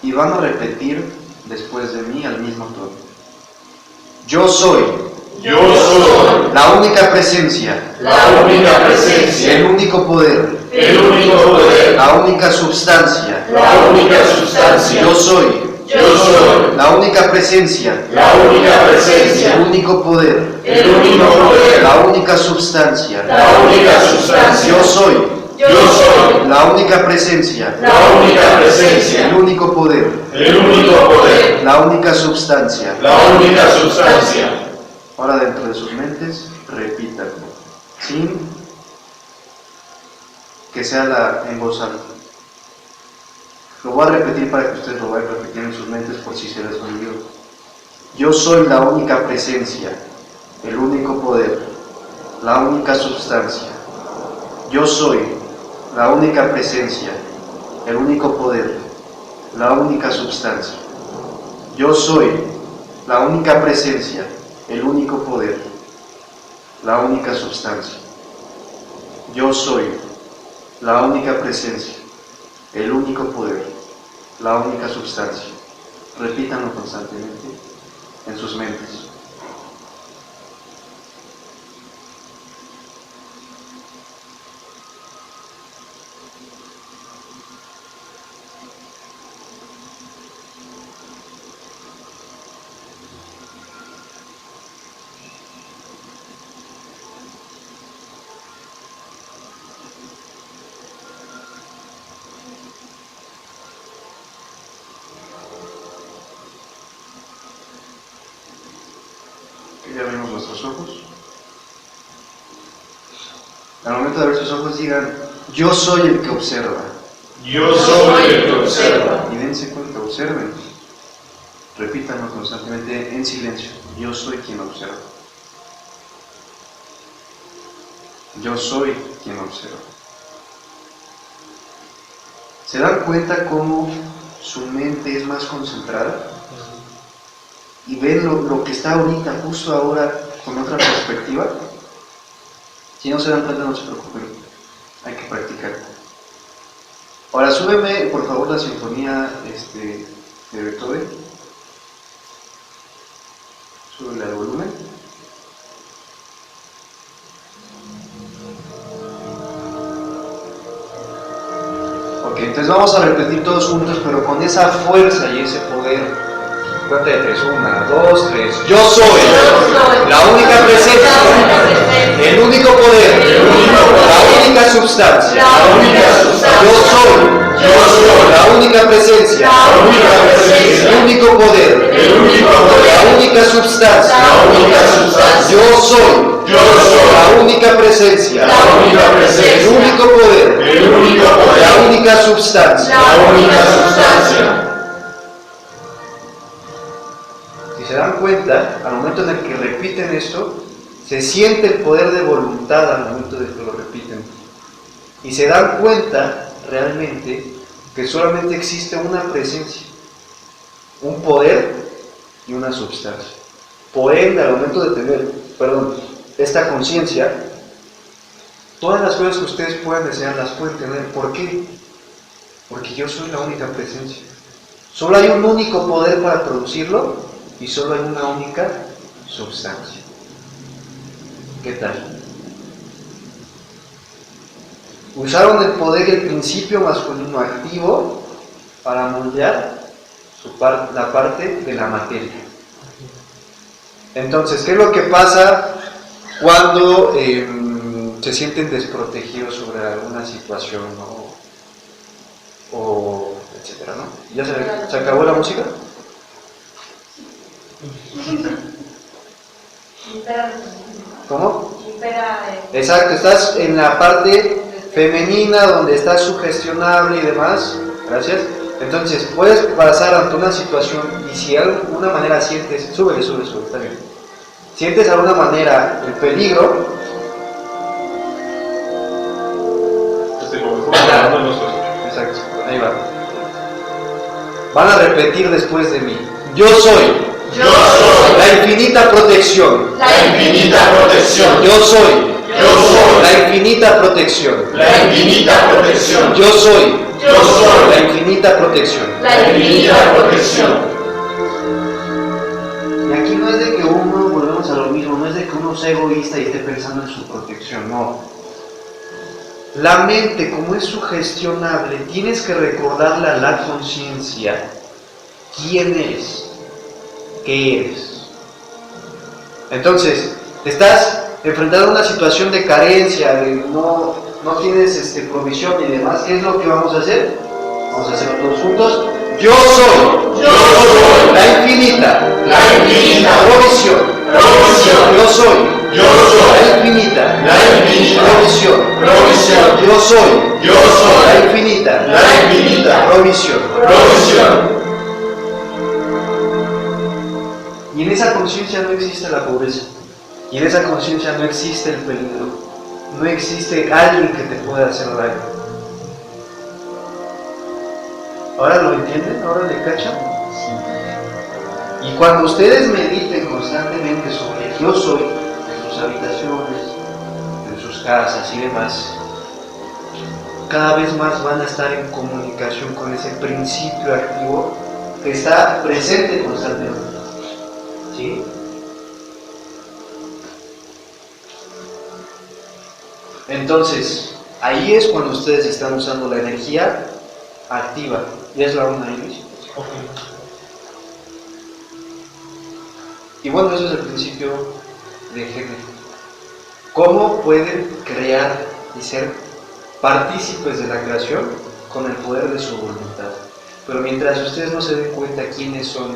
Y van a repetir después de mí al mismo tono. Yo soy. Yo soy La única presencia. la única presencia, El único poder. el único poder, La única substancia. la única sustancia. Yo soy. Yo soy La única presencia. la única presencia, El único poder. el único poder, La única substancia. la única sustancia. Yo soy. Yo soy La única presencia. la única presencia, El único poder. el único poder, La única substancia. la única sustancia. Ahora dentro de sus mentes, repítanlo. Sin que sea en voz alta. Lo voy a repetir para que ustedes lo vayan repitiendo en sus mentes por si se les olvidó. Yo soy la única presencia, el único poder, la única substancia. Yo soy la única presencia, el único poder, la única substancia. Yo soy la única presencia, el único poder, la única substancia. Yo soy la única presencia, el único poder, la única substancia. Repítanlo constantemente en sus mentes. Ya abrimos nuestros ojos. Al momento de abrir sus ojos digan, yo soy el que observa. Yo soy el que observa. Y dense cuenta, observen. Repítanlo constantemente en silencio. Yo soy quien observa. Yo soy quien observa. ¿Se dan cuenta cómo su mente es más concentrada? Y ven lo que está ahorita, justo ahora, con otra perspectiva. Si no se dan cuenta, no se preocupen, hay que practicar. Ahora súbeme por favor la sinfonía de Beethoven. Súbele al volumen. Ok, entonces vamos a repetir todos juntos, pero con esa fuerza y ese poder. Cuenta de 3, 1, 2, 3. Yo soy la única presencia, el único poder, la única substancia. Yo soy la única presencia, único poder, la única substancia, yo soy, la única presencia, el único poder, la única substancia. Si se dan cuenta, al momento en el que repiten esto, se siente el poder de voluntad al momento de que lo repiten. Y se dan cuenta realmente que solamente existe una presencia, un poder y una substancia. Por ende, al momento de tener, esta conciencia, todas las cosas que ustedes puedan desear las pueden tener. ¿Por qué? Porque yo soy la única presencia. Solo hay un único poder para producirlo y solo hay una única substancia. ¿Qué tal? Usaron el poder y el principio masculino activo para moldear la parte de la materia. Entonces, ¿qué es lo que pasa cuando se sienten desprotegidos sobre alguna situación o etcétera, ¿no? ¿Ya se acabó la música? ¿Cómo? Exacto, estás en la parte femenina donde estás sugestionable y demás. Gracias. Entonces, puedes pasar ante una situación y si de alguna manera sientes, sube, está bien. Sientes de alguna manera el peligro. Exacto, ahí va. Van a repetir después de mí. Yo soy la infinita protección. Yo soy la infinita protección. Yo soy la infinita protección. Y aquí no es de que uno, volvemos a lo mismo, no es de que uno sea egoísta y esté pensando en su protección, no. La mente, como es sugestionable, tienes que recordarle a la conciencia quién eres, qué eres. Entonces, estás enfrentando una situación de carencia, de no tienes provisión y demás. ¿Qué es lo que vamos a hacer? Vamos a hacerlo todos juntos. Yo soy la infinita provisión. Yo soy la infinita provisión. Yo soy la infinita provisión. Y en esa conciencia no existe la pobreza. Y en esa conciencia no existe el peligro. No existe alguien que te pueda hacer daño. ¿Ahora lo entienden? ¿Ahora le cachan? Sí. Y cuando ustedes mediten constantemente sobre el yo soy, en sus habitaciones, en sus casas y demás, cada vez más van a estar en comunicación con ese principio activo que está presente constantemente. ¿Sí? Entonces, ahí es cuando ustedes están usando la energía activa. ¿Ya es la una, Luis? Y bueno, eso es el principio de género. ¿Cómo pueden crear y ser partícipes de la creación? Con el poder de su voluntad. Pero mientras ustedes no se den cuenta quiénes son,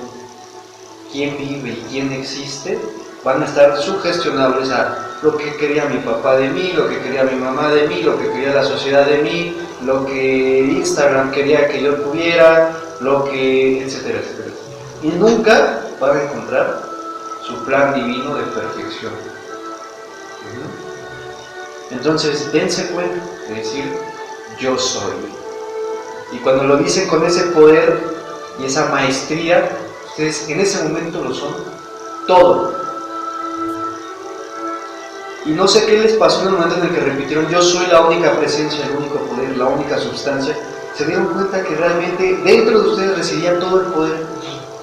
quién vive y quién existe, van a estar sugestionables a lo que quería mi papá de mí, lo que quería mi mamá de mí, lo que quería la sociedad de mí, lo que Instagram quería que yo tuviera, lo que, etcétera, etcétera. Y nunca van a encontrar su plan divino de perfección. Entonces, dense cuenta de decir, yo soy. Y cuando lo dicen con ese poder y esa maestría, ustedes en ese momento lo son todo. Y no sé qué les pasó en el momento en el que repitieron, yo soy la única presencia, el único poder, la única sustancia. Se dieron cuenta que realmente dentro de ustedes residía todo el poder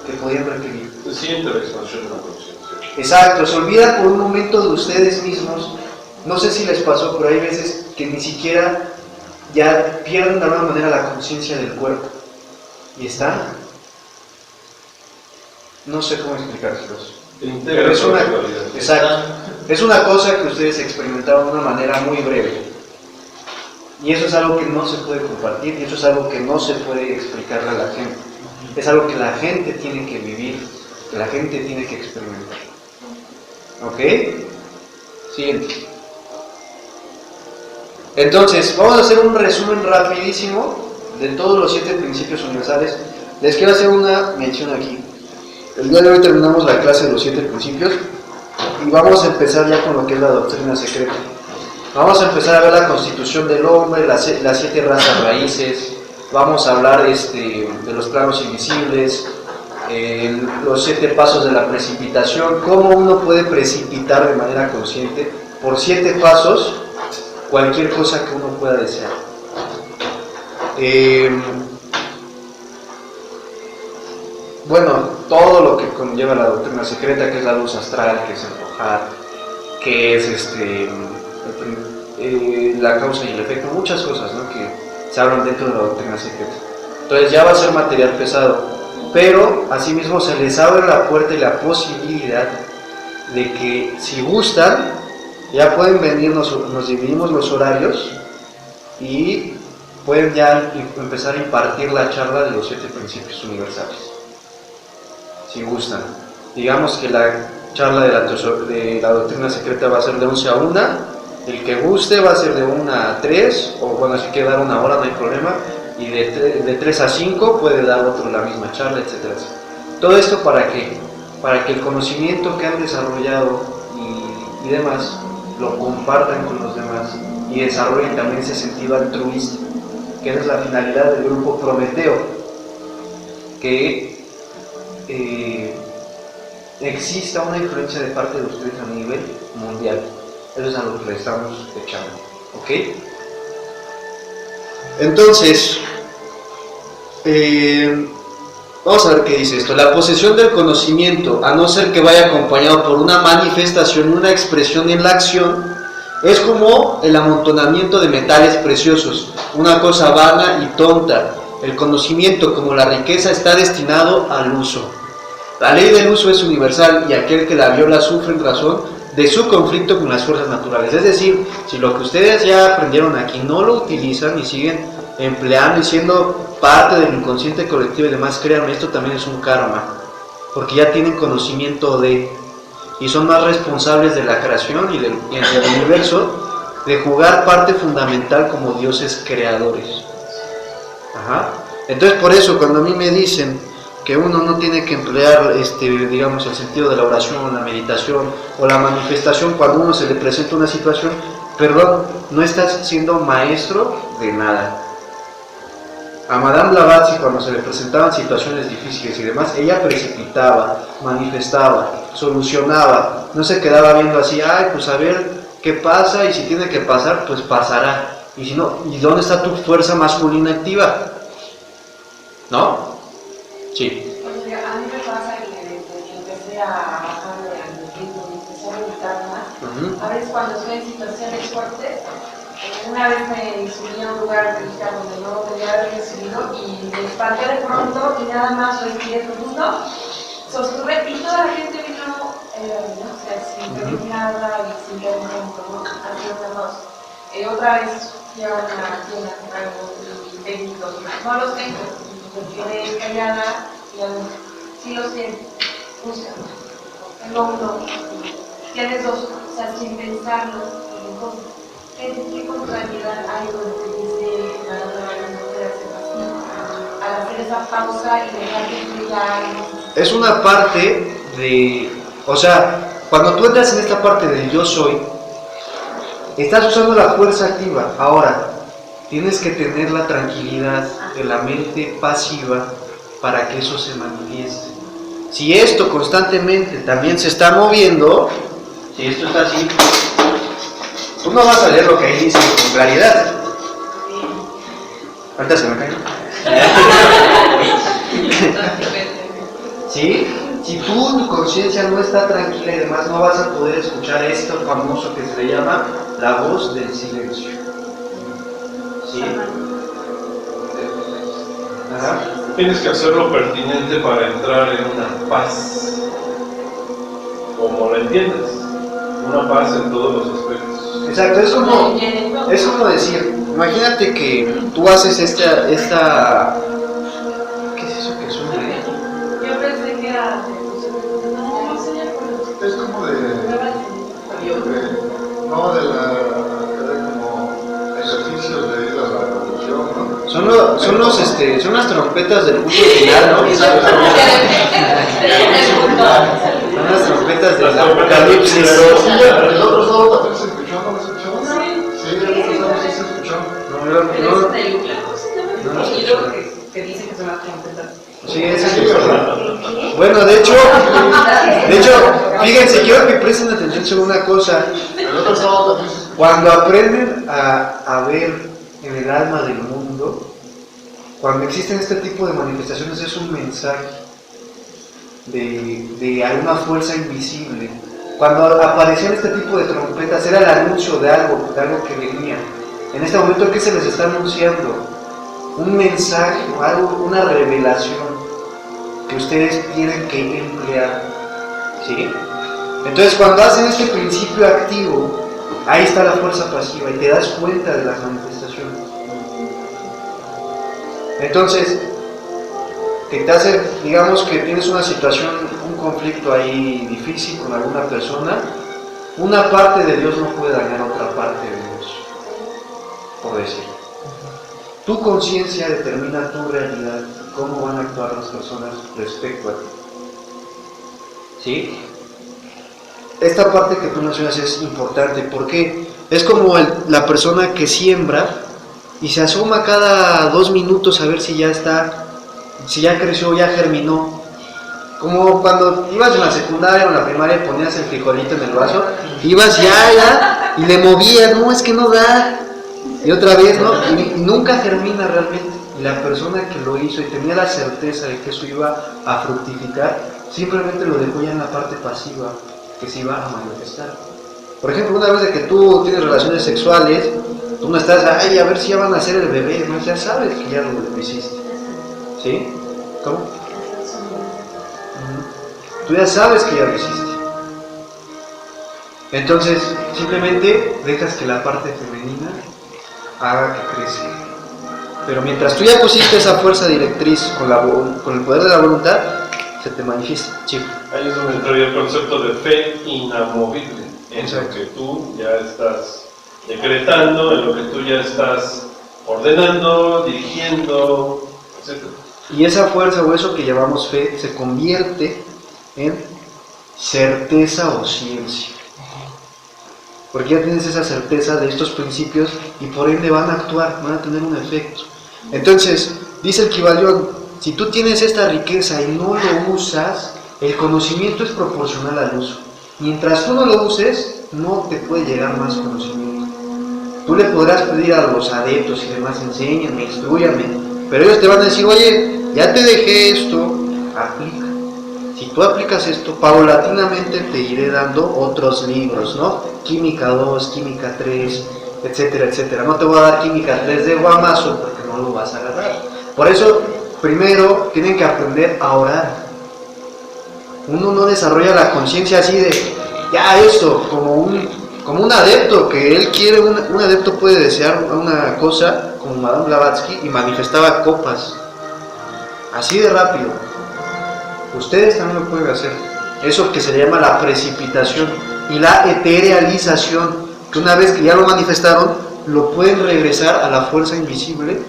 que podían requerir. Se siente la expansión de la conciencia. Exacto, se olvidan por un momento de ustedes mismos. No sé si les pasó, pero hay veces que ni siquiera ya pierden de alguna manera la conciencia del cuerpo. Y están, no sé cómo explicárselos. Pero es una, exacto, es una cosa que ustedes experimentaron de una manera muy breve. Y eso es algo que no se puede compartir, y eso es algo que no se puede explicarle a la gente. es algo que la gente tiene que vivir, que la gente tiene que experimentar. ¿Ok? Siguiente. Entonces, vamos a hacer un resumen rapidísimo de todos los 7 principios universales. Les quiero hacer una mención aquí. El día de hoy terminamos la clase de los 7 principios y vamos a empezar ya con lo que es la doctrina secreta. Vamos a empezar a ver la constitución del hombre, las 7 razas raíces, vamos a hablar de los planos invisibles, los 7 pasos de la precipitación, cómo uno puede precipitar de manera consciente por 7 pasos cualquier cosa que uno pueda desear. Bueno, todo lo que conlleva la doctrina secreta, que es la luz astral, que es el rojar, que es la causa y el efecto, muchas cosas, ¿no?, que se hablan dentro de la doctrina secreta. Entonces ya va a ser material pesado, pero asimismo se les abre la puerta y la posibilidad de que, si gustan, ya pueden venir, nos dividimos los horarios y pueden ya empezar a impartir la charla de los 7 principios universales, si gustan. Digamos que la charla de la doctrina secreta va a ser de 11 a 1, el que guste va a ser de 1 a 3, o bueno, si quiere dar 1 hora no hay problema, y de 3 a 5 puede dar otro la misma charla, etcétera. Todo esto ¿para qué? Para que el conocimiento que han desarrollado y demás lo compartan con los demás y desarrollen también ese sentido altruista, que es la finalidad del grupo Prometeo, que exista una influencia de parte de ustedes a nivel mundial. Eso es a lo que le estamos echando, ¿ok? Entonces, vamos a ver qué dice esto. La posesión del conocimiento, a no ser que vaya acompañado por una manifestación, una expresión en la acción, es como el amontonamiento de metales preciosos, una cosa vana y tonta. El conocimiento, como la riqueza, está destinado al uso. La ley del uso es universal y aquel que la viola sufre en razón de su conflicto con las fuerzas naturales. Es decir, si lo que ustedes ya aprendieron aquí no lo utilizan y siguen empleando y siendo parte del inconsciente colectivo y demás, créanme, esto también es un karma, porque ya tienen conocimiento y son más responsables de la creación y del universo, de jugar parte fundamental como dioses creadores. Entonces, por eso cuando a mí me dicen que uno no tiene que emplear digamos, el sentido de la oración, la meditación o la manifestación cuando uno se le presenta una situación, perdón, no estás siendo maestro de nada. A Madame Blavatsky, cuando se le presentaban situaciones difíciles y demás, ella precipitaba, manifestaba, solucionaba, no se quedaba viendo así, ay, pues a ver qué pasa, y si tiene que pasar, pues pasará, y si no, ¿y dónde está tu fuerza masculina activa? ¿No? Sí. Oye, a mí me pasa que empecé a bajar el ritmo y empecé a meditar más. A veces cuando estoy en situaciones fuertes, una vez me subí a un lugar donde no debía haberme subido y me espanté de pronto y nada más respiré profundo, sostuve y toda la gente vino, sin pedir nada y sin ver un tiempo, haciéndonos. Otra vez llevan a tienda con algo y técnicos, no los tengo. Me quedé callada y sí lo siento, buscan. Tengo uno, tienes dos, o sea, sin pensarlo, ¿qué contrariedad hay donde dice la no puede hacer así? Al hacer esa pausa y dejar que fluya. Es una parte de, o sea, cuando tú entras en esta parte del yo soy, estás usando la fuerza activa. Ahora, tienes que tener la tranquilidad de la mente pasiva para que eso se manifieste. Si esto constantemente también se está moviendo, si esto está así, tú no vas a leer lo que ahí dice con claridad. Ahorita se me cae. ¿Sí? Si tu conciencia no está tranquila y demás, no vas a poder escuchar esto famoso que se le llama la voz del silencio. ¿Sí? Ajá. Tienes que hacer lo pertinente para entrar en una paz, como lo entiendes, una paz en todos los aspectos. Exacto, es como decir, imagínate que tú haces esta ¿qué es eso que suena ahí? son las trompetas del juicio final, ¿no? Son las trompetas del apocalipsis. El otro sábado también se escuchó, ¿no lo escuchó? Sí, el otro sábado sí se escuchó. Que dice que son las trompetas. Sí, ese es bueno, de hecho, fíjense, quiero que presten atención sobre una cosa. El otro sábado también se escuchó. Cuando aprenden a ver en el alma del mundo, cuando existen este tipo de manifestaciones, es un mensaje de alguna fuerza invisible. Cuando aparecían este tipo de trompetas, era el anuncio de algo que venía. En este momento, ¿qué se les está anunciando? Un mensaje, algo, una revelación que ustedes tienen que emplear, ¿sí? Entonces, cuando hacen este principio activo, ahí está la fuerza pasiva y te das cuenta de las manifestaciones. Entonces, que te hace, digamos que tienes una situación, un conflicto ahí difícil con alguna persona, una parte de Dios no puede dañar a otra parte de Dios, por decirlo. Tu conciencia determina tu realidad, cómo van a actuar las personas respecto a ti. ¿Sí? Esta parte que tú mencionas es importante porque es como la persona que siembra y se asoma cada 2 minutos a ver si ya creció, ya germinó. Como cuando ibas en la secundaria o en la primaria y ponías el frijolito en el vaso, ibas ya y le movías, no, es que no da. Y otra vez, ¿no? Y nunca germina realmente. Y la persona que lo hizo y tenía la certeza de que eso iba a fructificar, simplemente lo dejó ya en la parte pasiva, que se iba a manifestar. Por ejemplo, una vez de que tú tienes relaciones sexuales, tú no estás, ay, a ver si ya van a hacer el bebé, ¿no? Ya sabes que ya lo hiciste. ¿Sí? ¿Cómo? Tú ya sabes que ya lo hiciste. Entonces, simplemente dejas que la parte femenina haga que crezca. Pero mientras tú ya pusiste esa fuerza directriz con el poder de la voluntad, se te manifiesta. Sí. Ahí es donde entraría el concepto de fe inamovible, en lo que tú ya estás decretando, en lo que tú ya estás ordenando, dirigiendo, etc. Y esa fuerza o eso que llamamos fe se convierte en certeza o ciencia. Porque ya tienes esa certeza de estos principios y por ende van a actuar, van a tener un efecto. Entonces, dice el Kybalión, si tú tienes esta riqueza y no lo usas, el conocimiento es proporcional al uso. Mientras tú no lo uses, no te puede llegar más conocimiento. Tú le podrás pedir a los adeptos y demás, enséñenme, instrúyame, pero ellos te van a decir, oye, ya te dejé esto, aplica. Si tú aplicas esto, paulatinamente te iré dando otros libros, ¿no? Química 2, Química 3, etcétera, etcétera. No te voy a dar Química 3 de guamazo porque no lo vas a agarrar. Por eso, primero, tienen que aprender a orar. Uno no desarrolla la conciencia así de, ya esto, como un adepto, que él quiere, un adepto puede desear una cosa, como Madame Blavatsky, y manifestaba copas. Así de rápido. Ustedes también lo pueden hacer. Eso que se llama la precipitación y la eterealización, que una vez que ya lo manifestaron, lo pueden regresar a la fuerza invisible,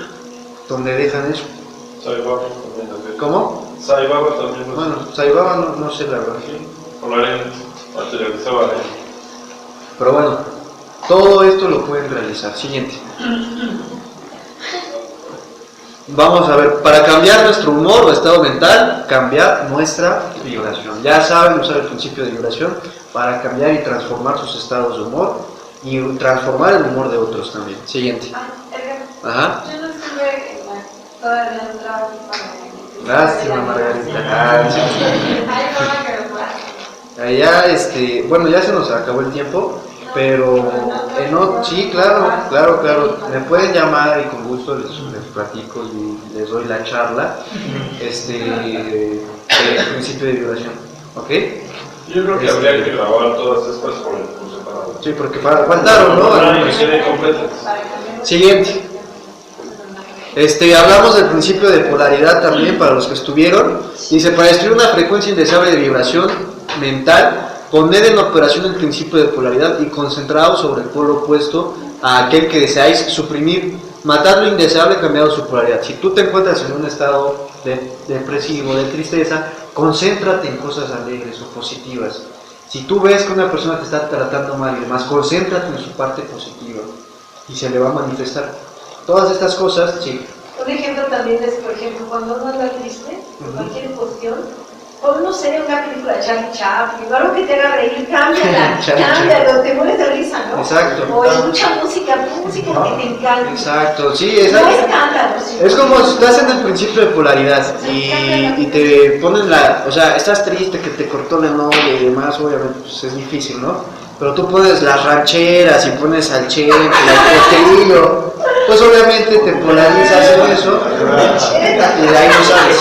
donde dejan eso. Sai Baba también. ¿Cómo? Sai Baba también. Bueno, Sai Baba no sé la verdad. Por la arena, materializaba la arena. Pero bueno, todo esto lo pueden realizar. Siguiente. Vamos a ver, para cambiar nuestro humor o estado mental, cambiar nuestra vibración. Ya saben usar el principio de vibración para cambiar y transformar sus estados de humor y transformar el humor de otros también. Siguiente. Ajá. Yo no estuve todavía entrado para... Lástima, Margarita. Allá, bueno, ya se nos acabó el tiempo, pero sí, claro, me pueden llamar y con gusto les platico y les doy la charla del principio de vibración, ¿ok? Yo creo que habría que grabar todas estas por separado. Sí, porque faltaron, ¿no? Siguiente. Hablamos del principio de polaridad también para los que estuvieron. Dice, para destruir una frecuencia indeseable de vibración mental, poner en operación el principio de polaridad y concentrados sobre el polo opuesto a aquel que deseáis suprimir. matar lo indeseable cambiando su polaridad. Si tú te encuentras en un estado depresivo, de tristeza, concéntrate en cosas alegres o positivas. Si tú ves que una persona te está tratando mal y demás, concéntrate en su parte positiva y se le va a manifestar. Todas estas cosas, sí. Un ejemplo también es, por ejemplo, cuando uno anda triste, por cualquier cuestión, pon, no sé, una película de Charlie Chaplin, algo que te haga reír, cámbialo, te mueres de risa, ¿no? Exacto. O escucha música que te encanta. Exacto, sí, No escándalos. Es como si estás en el principio de polaridad y te ponen o sea, estás triste que te cortó la novia y demás, obviamente pues es difícil, ¿no? Pero tú pones las rancheras y pones al Che, el costerillo, pues obviamente te polarizas en eso y de ahí no sales.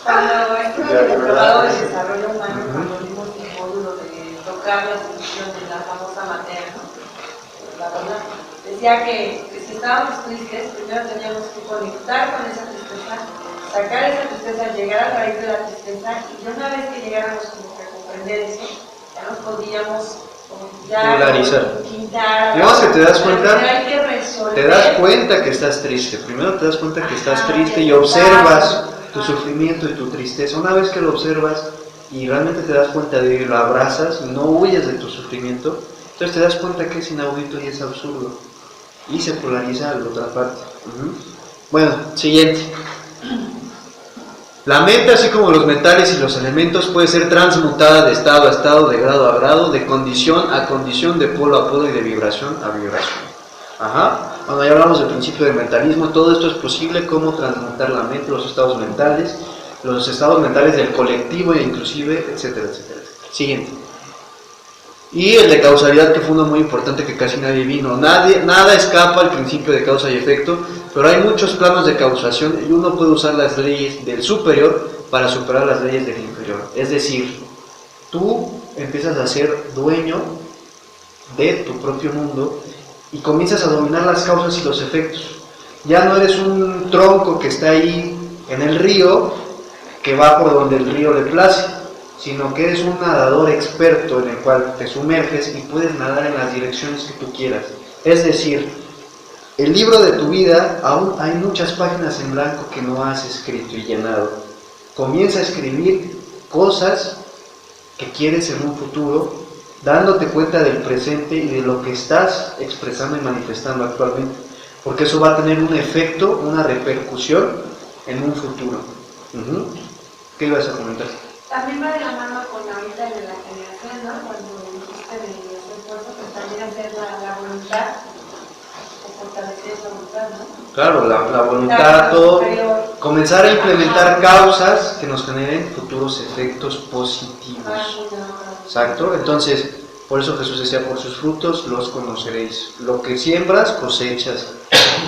Cuando estuve en el probado de desarrollo humano, cuando vimos el módulo de tocar las emociones, la famosa materia, ¿no? La verdad, decía que si estábamos tristes, primero teníamos que conectar con esa tristeza, sacar esa tristeza, llegar a la raíz de la tristeza, y una vez que llegáramos como que a comprender eso, ya nos podíamos polarizar. quitar. Digamos que te das cuenta, te das cuenta que estás triste. Primero te das cuenta que estás triste y observas tu sufrimiento y tu tristeza. Una vez que lo observas y realmente te das cuenta de ello, lo abrazas, no huyes de tu sufrimiento, entonces te das cuenta que es inaudito y es absurdo. Y se polariza la otra parte. Bueno, siguiente. La mente, así como los metales y los elementos, puede ser transmutada de estado a estado, de grado a grado, de condición a condición, de polo a polo y de vibración a vibración. Cuando ya hablamos del principio del mentalismo, todo esto es posible, cómo transmutar la mente, los estados mentales del colectivo e inclusive, etcétera, etcétera. Siguiente. Y el de causalidad, que fue uno muy importante que casi nadie vino. Nada escapa al principio de causa y efecto, pero hay muchos planos de causación y uno puede usar las leyes del superior para superar las leyes del inferior. Es decir, tú empiezas a ser dueño de tu propio mundo y comienzas a dominar las causas y los efectos. Ya no eres un tronco que está ahí en el río, que va por donde el río le place, sino que eres un nadador experto en el cual te sumerges y puedes nadar en las direcciones que tú quieras. Es decir, el libro de tu vida, aún hay muchas páginas en blanco que no has escrito y llenado. Comienza a escribir cosas que quieres en un futuro, dándote cuenta del presente y de lo que estás expresando y manifestando actualmente, porque eso va a tener un efecto, una repercusión en un futuro. ¿Qué ibas a comentar? También va de la mano con ahorita de la generación, ¿no? Cuando dijiste de hacer fuerza, pues también hacer la voluntad, o fortalecer la voluntad, ¿no? Claro, la voluntad, todo, comenzar a implementar causas que nos generen futuros efectos positivos. Exacto, entonces, por eso Jesús decía, por sus frutos los conoceréis. Lo que siembras, cosechas.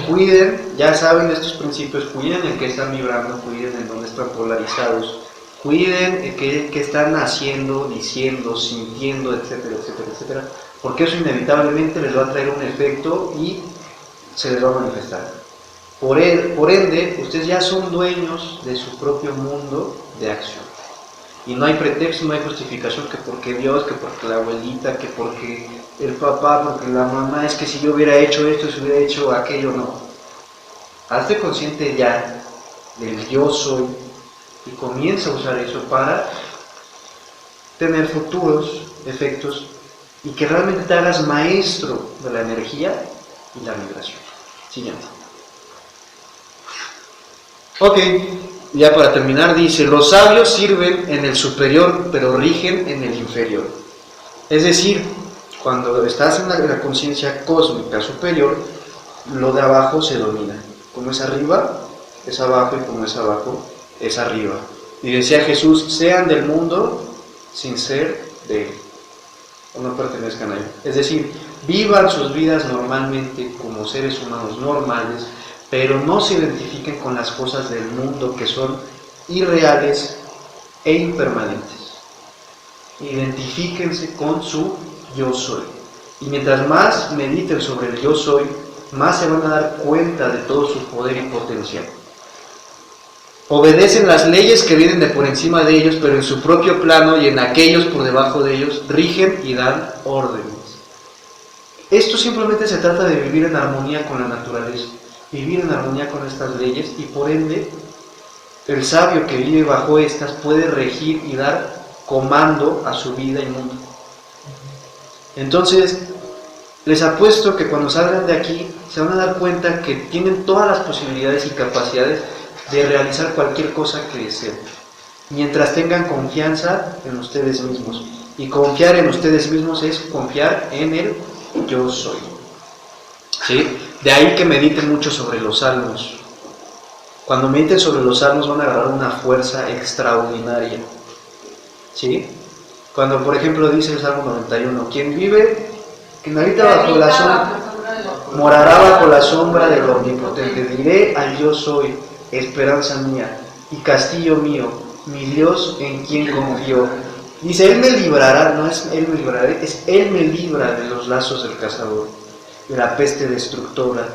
Cuiden, ya saben estos principios, cuiden en qué están vibrando, cuiden en dónde están polarizados. Cuiden qué están haciendo, diciendo, sintiendo, etcétera, etcétera, etcétera, porque eso inevitablemente les va a traer un efecto y se les va a manifestar. Por ende, ustedes ya son dueños de su propio mundo de acción. Y no hay pretexto, no hay justificación que porque Dios, que porque la abuelita, que porque el papá, porque la mamá, es que si yo hubiera hecho esto, si hubiera hecho aquello, no. Hazte consciente ya del yo soy y comienza a usar eso para tener futuros efectos y que realmente te hagas maestro de la energía y la vibración. Siguiente. Ok, ya para terminar dice, los sabios sirven en el superior pero rigen en el inferior. Es decir, cuando estás en la conciencia cósmica superior, lo de abajo se domina. Como es arriba, es abajo, y como es abajo, es arriba. Y decía Jesús, sean del mundo sin ser de él, o no pertenezcan a él. Es decir, vivan sus vidas normalmente como seres humanos normales, pero no se identifiquen con las cosas del mundo que son irreales e impermanentes. Identifíquense con su yo soy. Y mientras más mediten sobre el yo soy, más se van a dar cuenta de todo su poder y potencial. Obedecen las leyes que vienen de por encima de ellos, pero en su propio plano y en aquellos por debajo de ellos, rigen y dan órdenes. Esto simplemente se trata de vivir en armonía con la naturaleza, vivir en armonía con estas leyes, y por ende el sabio que vive bajo estas puede regir y dar comando a su vida y mundo. Entonces, les apuesto que cuando salgan de aquí se van a dar cuenta que tienen todas las posibilidades y capacidades de realizar cualquier cosa que deseen, mientras tengan confianza en ustedes mismos. Y confiar en ustedes mismos es confiar en el yo soy. ¿Sí? De ahí que mediten mucho sobre los salmos. Cuando mediten sobre los salmos van a agarrar una fuerza extraordinaria. ¿Sí? Cuando, por ejemplo, dice el Salmo 91, quien habita bajo la sombra, morará bajo la sombra del Omnipotente. Diré al yo soy, esperanza mía y castillo mío, mi Dios en quien confío. Dice, Él me librará, no es Él me librará, es Él me libra de los lazos del cazador, de la peste destructora.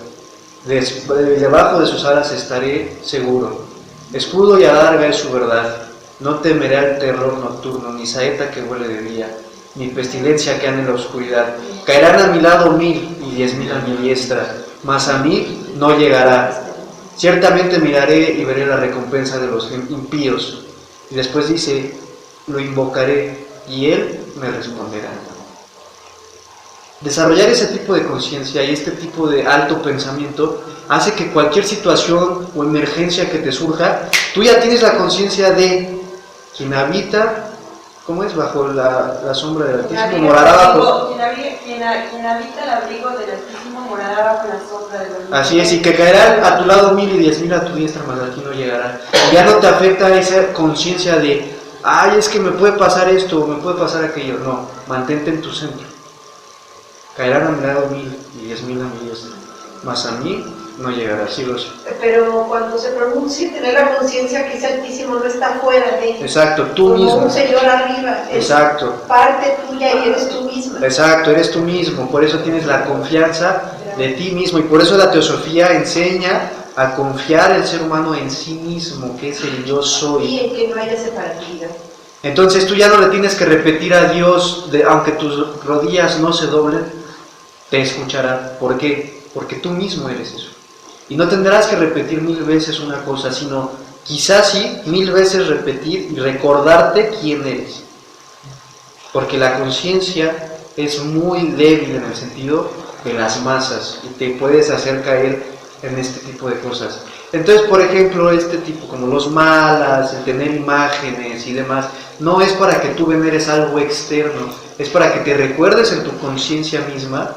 Debajo de sus alas estaré seguro. Escudo y adarga es su verdad. No temeré al terror nocturno, ni saeta que huele de día, ni pestilencia que ande en la oscuridad. Caerán a mi lado 1000 y 10.000 a mi diestra, mas a mí no llegará. Ciertamente miraré y veré la recompensa de los impíos. Y después dice, lo invocaré y Él me responderá. Desarrollar ese tipo de conciencia y este tipo de alto pensamiento hace que cualquier situación o emergencia que te surja, tú ya tienes la conciencia de quien habita, ¿cómo es? Bajo la sombra del Altísimo, morará bajo... Quien habita el abrigo del Altísimo morará bajo la sombra del Altísimo. Así es, y que caerán a tu lado 1000 y 10.000 a tu diestra, mas a ti no llegará. Y ya no te afecta esa conciencia de, ay, es que me puede pasar esto, o me puede pasar aquello. No, mantente en tu centro. Caerán a mi lado 1000 y 10.000 a mi diestra, mas a mí no llegará. Sí, lo sé. Pero cuando se pronuncia, tener la conciencia que ese Altísimo no está fuera de... Exacto, tú como mismo. un Señor arriba. Exacto. Es parte tuya y eres tú misma. Exacto, eres tú mismo. Por eso tienes la confianza de ti mismo. Y por eso la teosofía enseña a confiar el ser humano en sí mismo, que es el yo soy. Y en que no haya separatividad. Entonces tú ya no le tienes que repetir a Dios, aunque tus rodillas no se doblen, te escuchará. ¿Por qué? Porque tú mismo eres eso. Y no tendrás que repetir 1000 veces una cosa, sino quizás sí 1000 veces repetir y recordarte quién eres. Porque la conciencia es muy débil en el sentido de las masas y te puedes hacer caer en este tipo de cosas. Entonces, por ejemplo, este tipo como los malas, el tener imágenes y demás, no es para que tú veneres algo externo, es para que te recuerdes en tu conciencia misma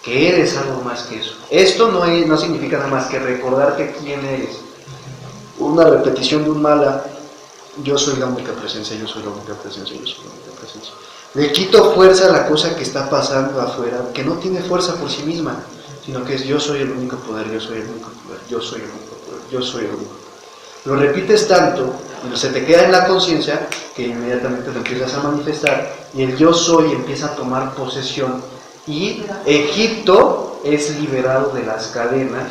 que eres algo más que eso. Esto no significa nada más que recordarte quién eres. Una repetición de un mala, yo soy la única presencia, yo soy la única presencia, yo soy la única presencia. Le quito fuerza a la cosa que está pasando afuera, que no tiene fuerza por sí misma, sino que es yo soy el único poder, yo soy el único poder, yo soy el único poder, yo soy el único poder. Lo repites tanto y se te queda en la conciencia que inmediatamente lo empiezas a manifestar y el yo soy empieza a tomar posesión. Y Egipto es liberado de las cadenas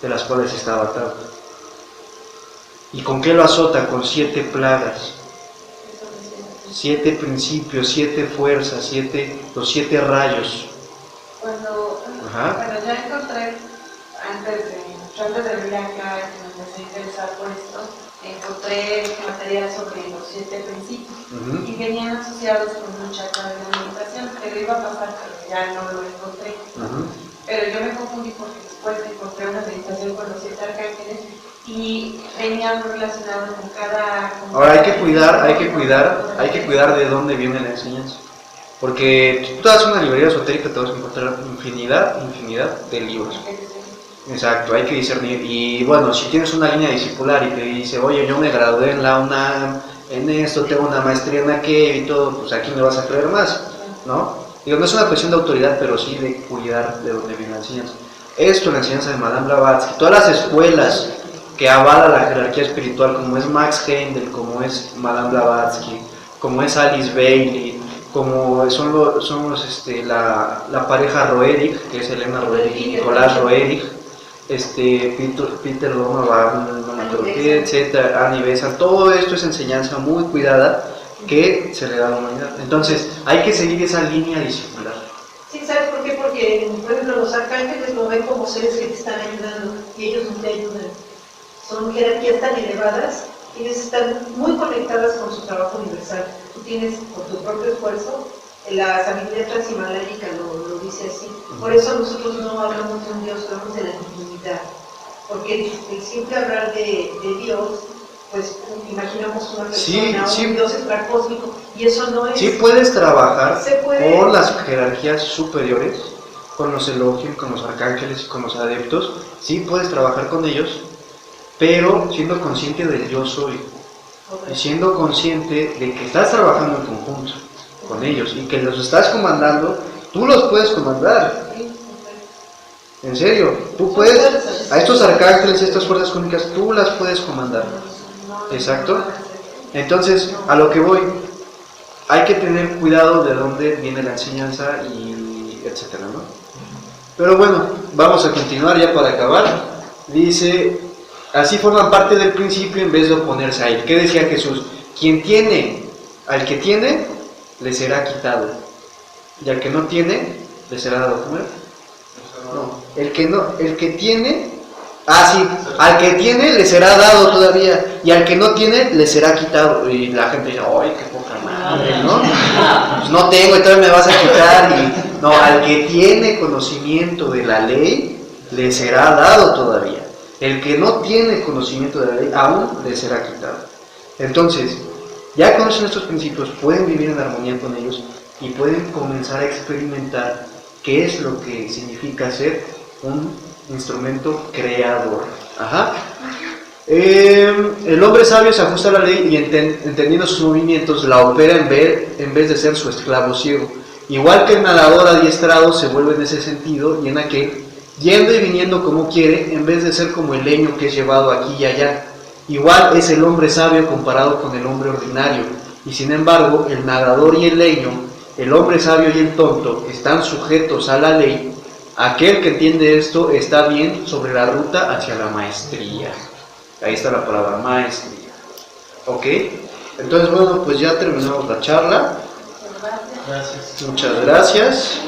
de las cuales estaba atado. ¿Y con qué lo azota? Con 7 plagas, 7 principios, 7 fuerzas, los 7 rayos. Cuando ya encontré, antes de venir acá, que me empecé a interesar por esto, encontré material sobre los 7 principios y venían asociados con mucha carga de meditación, pero iba a pasar, pero ya no lo encontré. Pero yo me confundí porque después encontré una meditación con los 7 arcángeles y venían relacionados con cada... Ahora hay que cuidar de dónde viene la enseñanza. Porque tú te das una librería esotérica, te vas a encontrar infinidad de libros. Exacto, hay que discernir. Y bueno, si tienes una línea discipular y te dice, oye, yo me gradué en la UNAM, en esto, tengo una maestría en aquello y todo, pues aquí me vas a creer más, ¿no? Digo, no es una cuestión de autoridad, pero sí de cuidar de dónde viene la enseñanza. Esto, la enseñanza de Madame Blavatsky, todas las escuelas que avalan la jerarquía espiritual, como es Max Heindel, como es Madame Blavatsky, como es Alice Bailey, como son la pareja Roerich, que es Elena Roerich y Nicolás Roerich, Peter Donovan, etcétera, Annie Besant, todo esto es enseñanza muy cuidada que se le da a la humanidad. Entonces, hay que seguir esa línea discipular. Sí, ¿sabes por qué? Porque los arcángeles lo ven como seres que te están ayudando y ellos no te ayudan. Son jerarquías tan elevadas, ellos están muy conectadas con su trabajo universal. Tú tienes, por tu propio esfuerzo, la sabiduría transhimaláyica lo dice así. Por eso nosotros no hablamos de un Dios, hablamos de la divinidad. Porque el simple hablar de Dios, pues imaginamos una persona, un Dios extracósmico, y eso no es. Sí puedes trabajar con las jerarquías superiores, con los Elohim, con los arcángeles y con los adeptos, sí puedes trabajar con ellos, pero siendo consciente del yo soy, y siendo consciente de que estás trabajando en conjunto con ellos, y que los estás comandando, tú los puedes comandar. En serio, tú puedes, a estos arcángeles, a estas fuerzas cósmicas, tú las puedes comandar. Exacto. Entonces, a lo que voy, hay que tener cuidado de dónde viene la enseñanza y etcétera, ¿no? Pero bueno, vamos a continuar ya para acabar. Dice, así forman parte del principio en vez de oponerse a él. ¿Qué decía Jesús? Quien tiene, al que tiene, le será quitado. Y al que no tiene, le será dado a comer. No, el que tiene, sí, al que tiene le será dado todavía, y al que no tiene le será quitado. Y la gente dice, ¡ay, qué poca madre!, ¿no? Pues no tengo y todavía me vas a quitar. Y no, al que tiene conocimiento de la ley le será dado todavía. El que no tiene conocimiento de la ley aún le será quitado. Entonces, ya conocen estos principios, pueden vivir en armonía con ellos y pueden comenzar a experimentar qué es lo que significa ser un instrumento creador. Ajá. El hombre sabio se ajusta a la ley y entendiendo sus movimientos la opera en vez de ser su esclavo ciego. Igual que el nadador adiestrado se vuelve en ese sentido y en aquel, yendo y viniendo como quiere, en vez de ser como el leño que es llevado aquí y allá. Igual es el hombre sabio comparado con el hombre ordinario, y sin embargo el nadador y el leño, el hombre sabio y el tonto, están sujetos a la ley. Aquel que entiende esto está bien sobre la ruta hacia la maestría. Ahí está la palabra maestría. ¿Ok? Entonces, bueno, pues ya terminamos la charla. Gracias. Muchas gracias.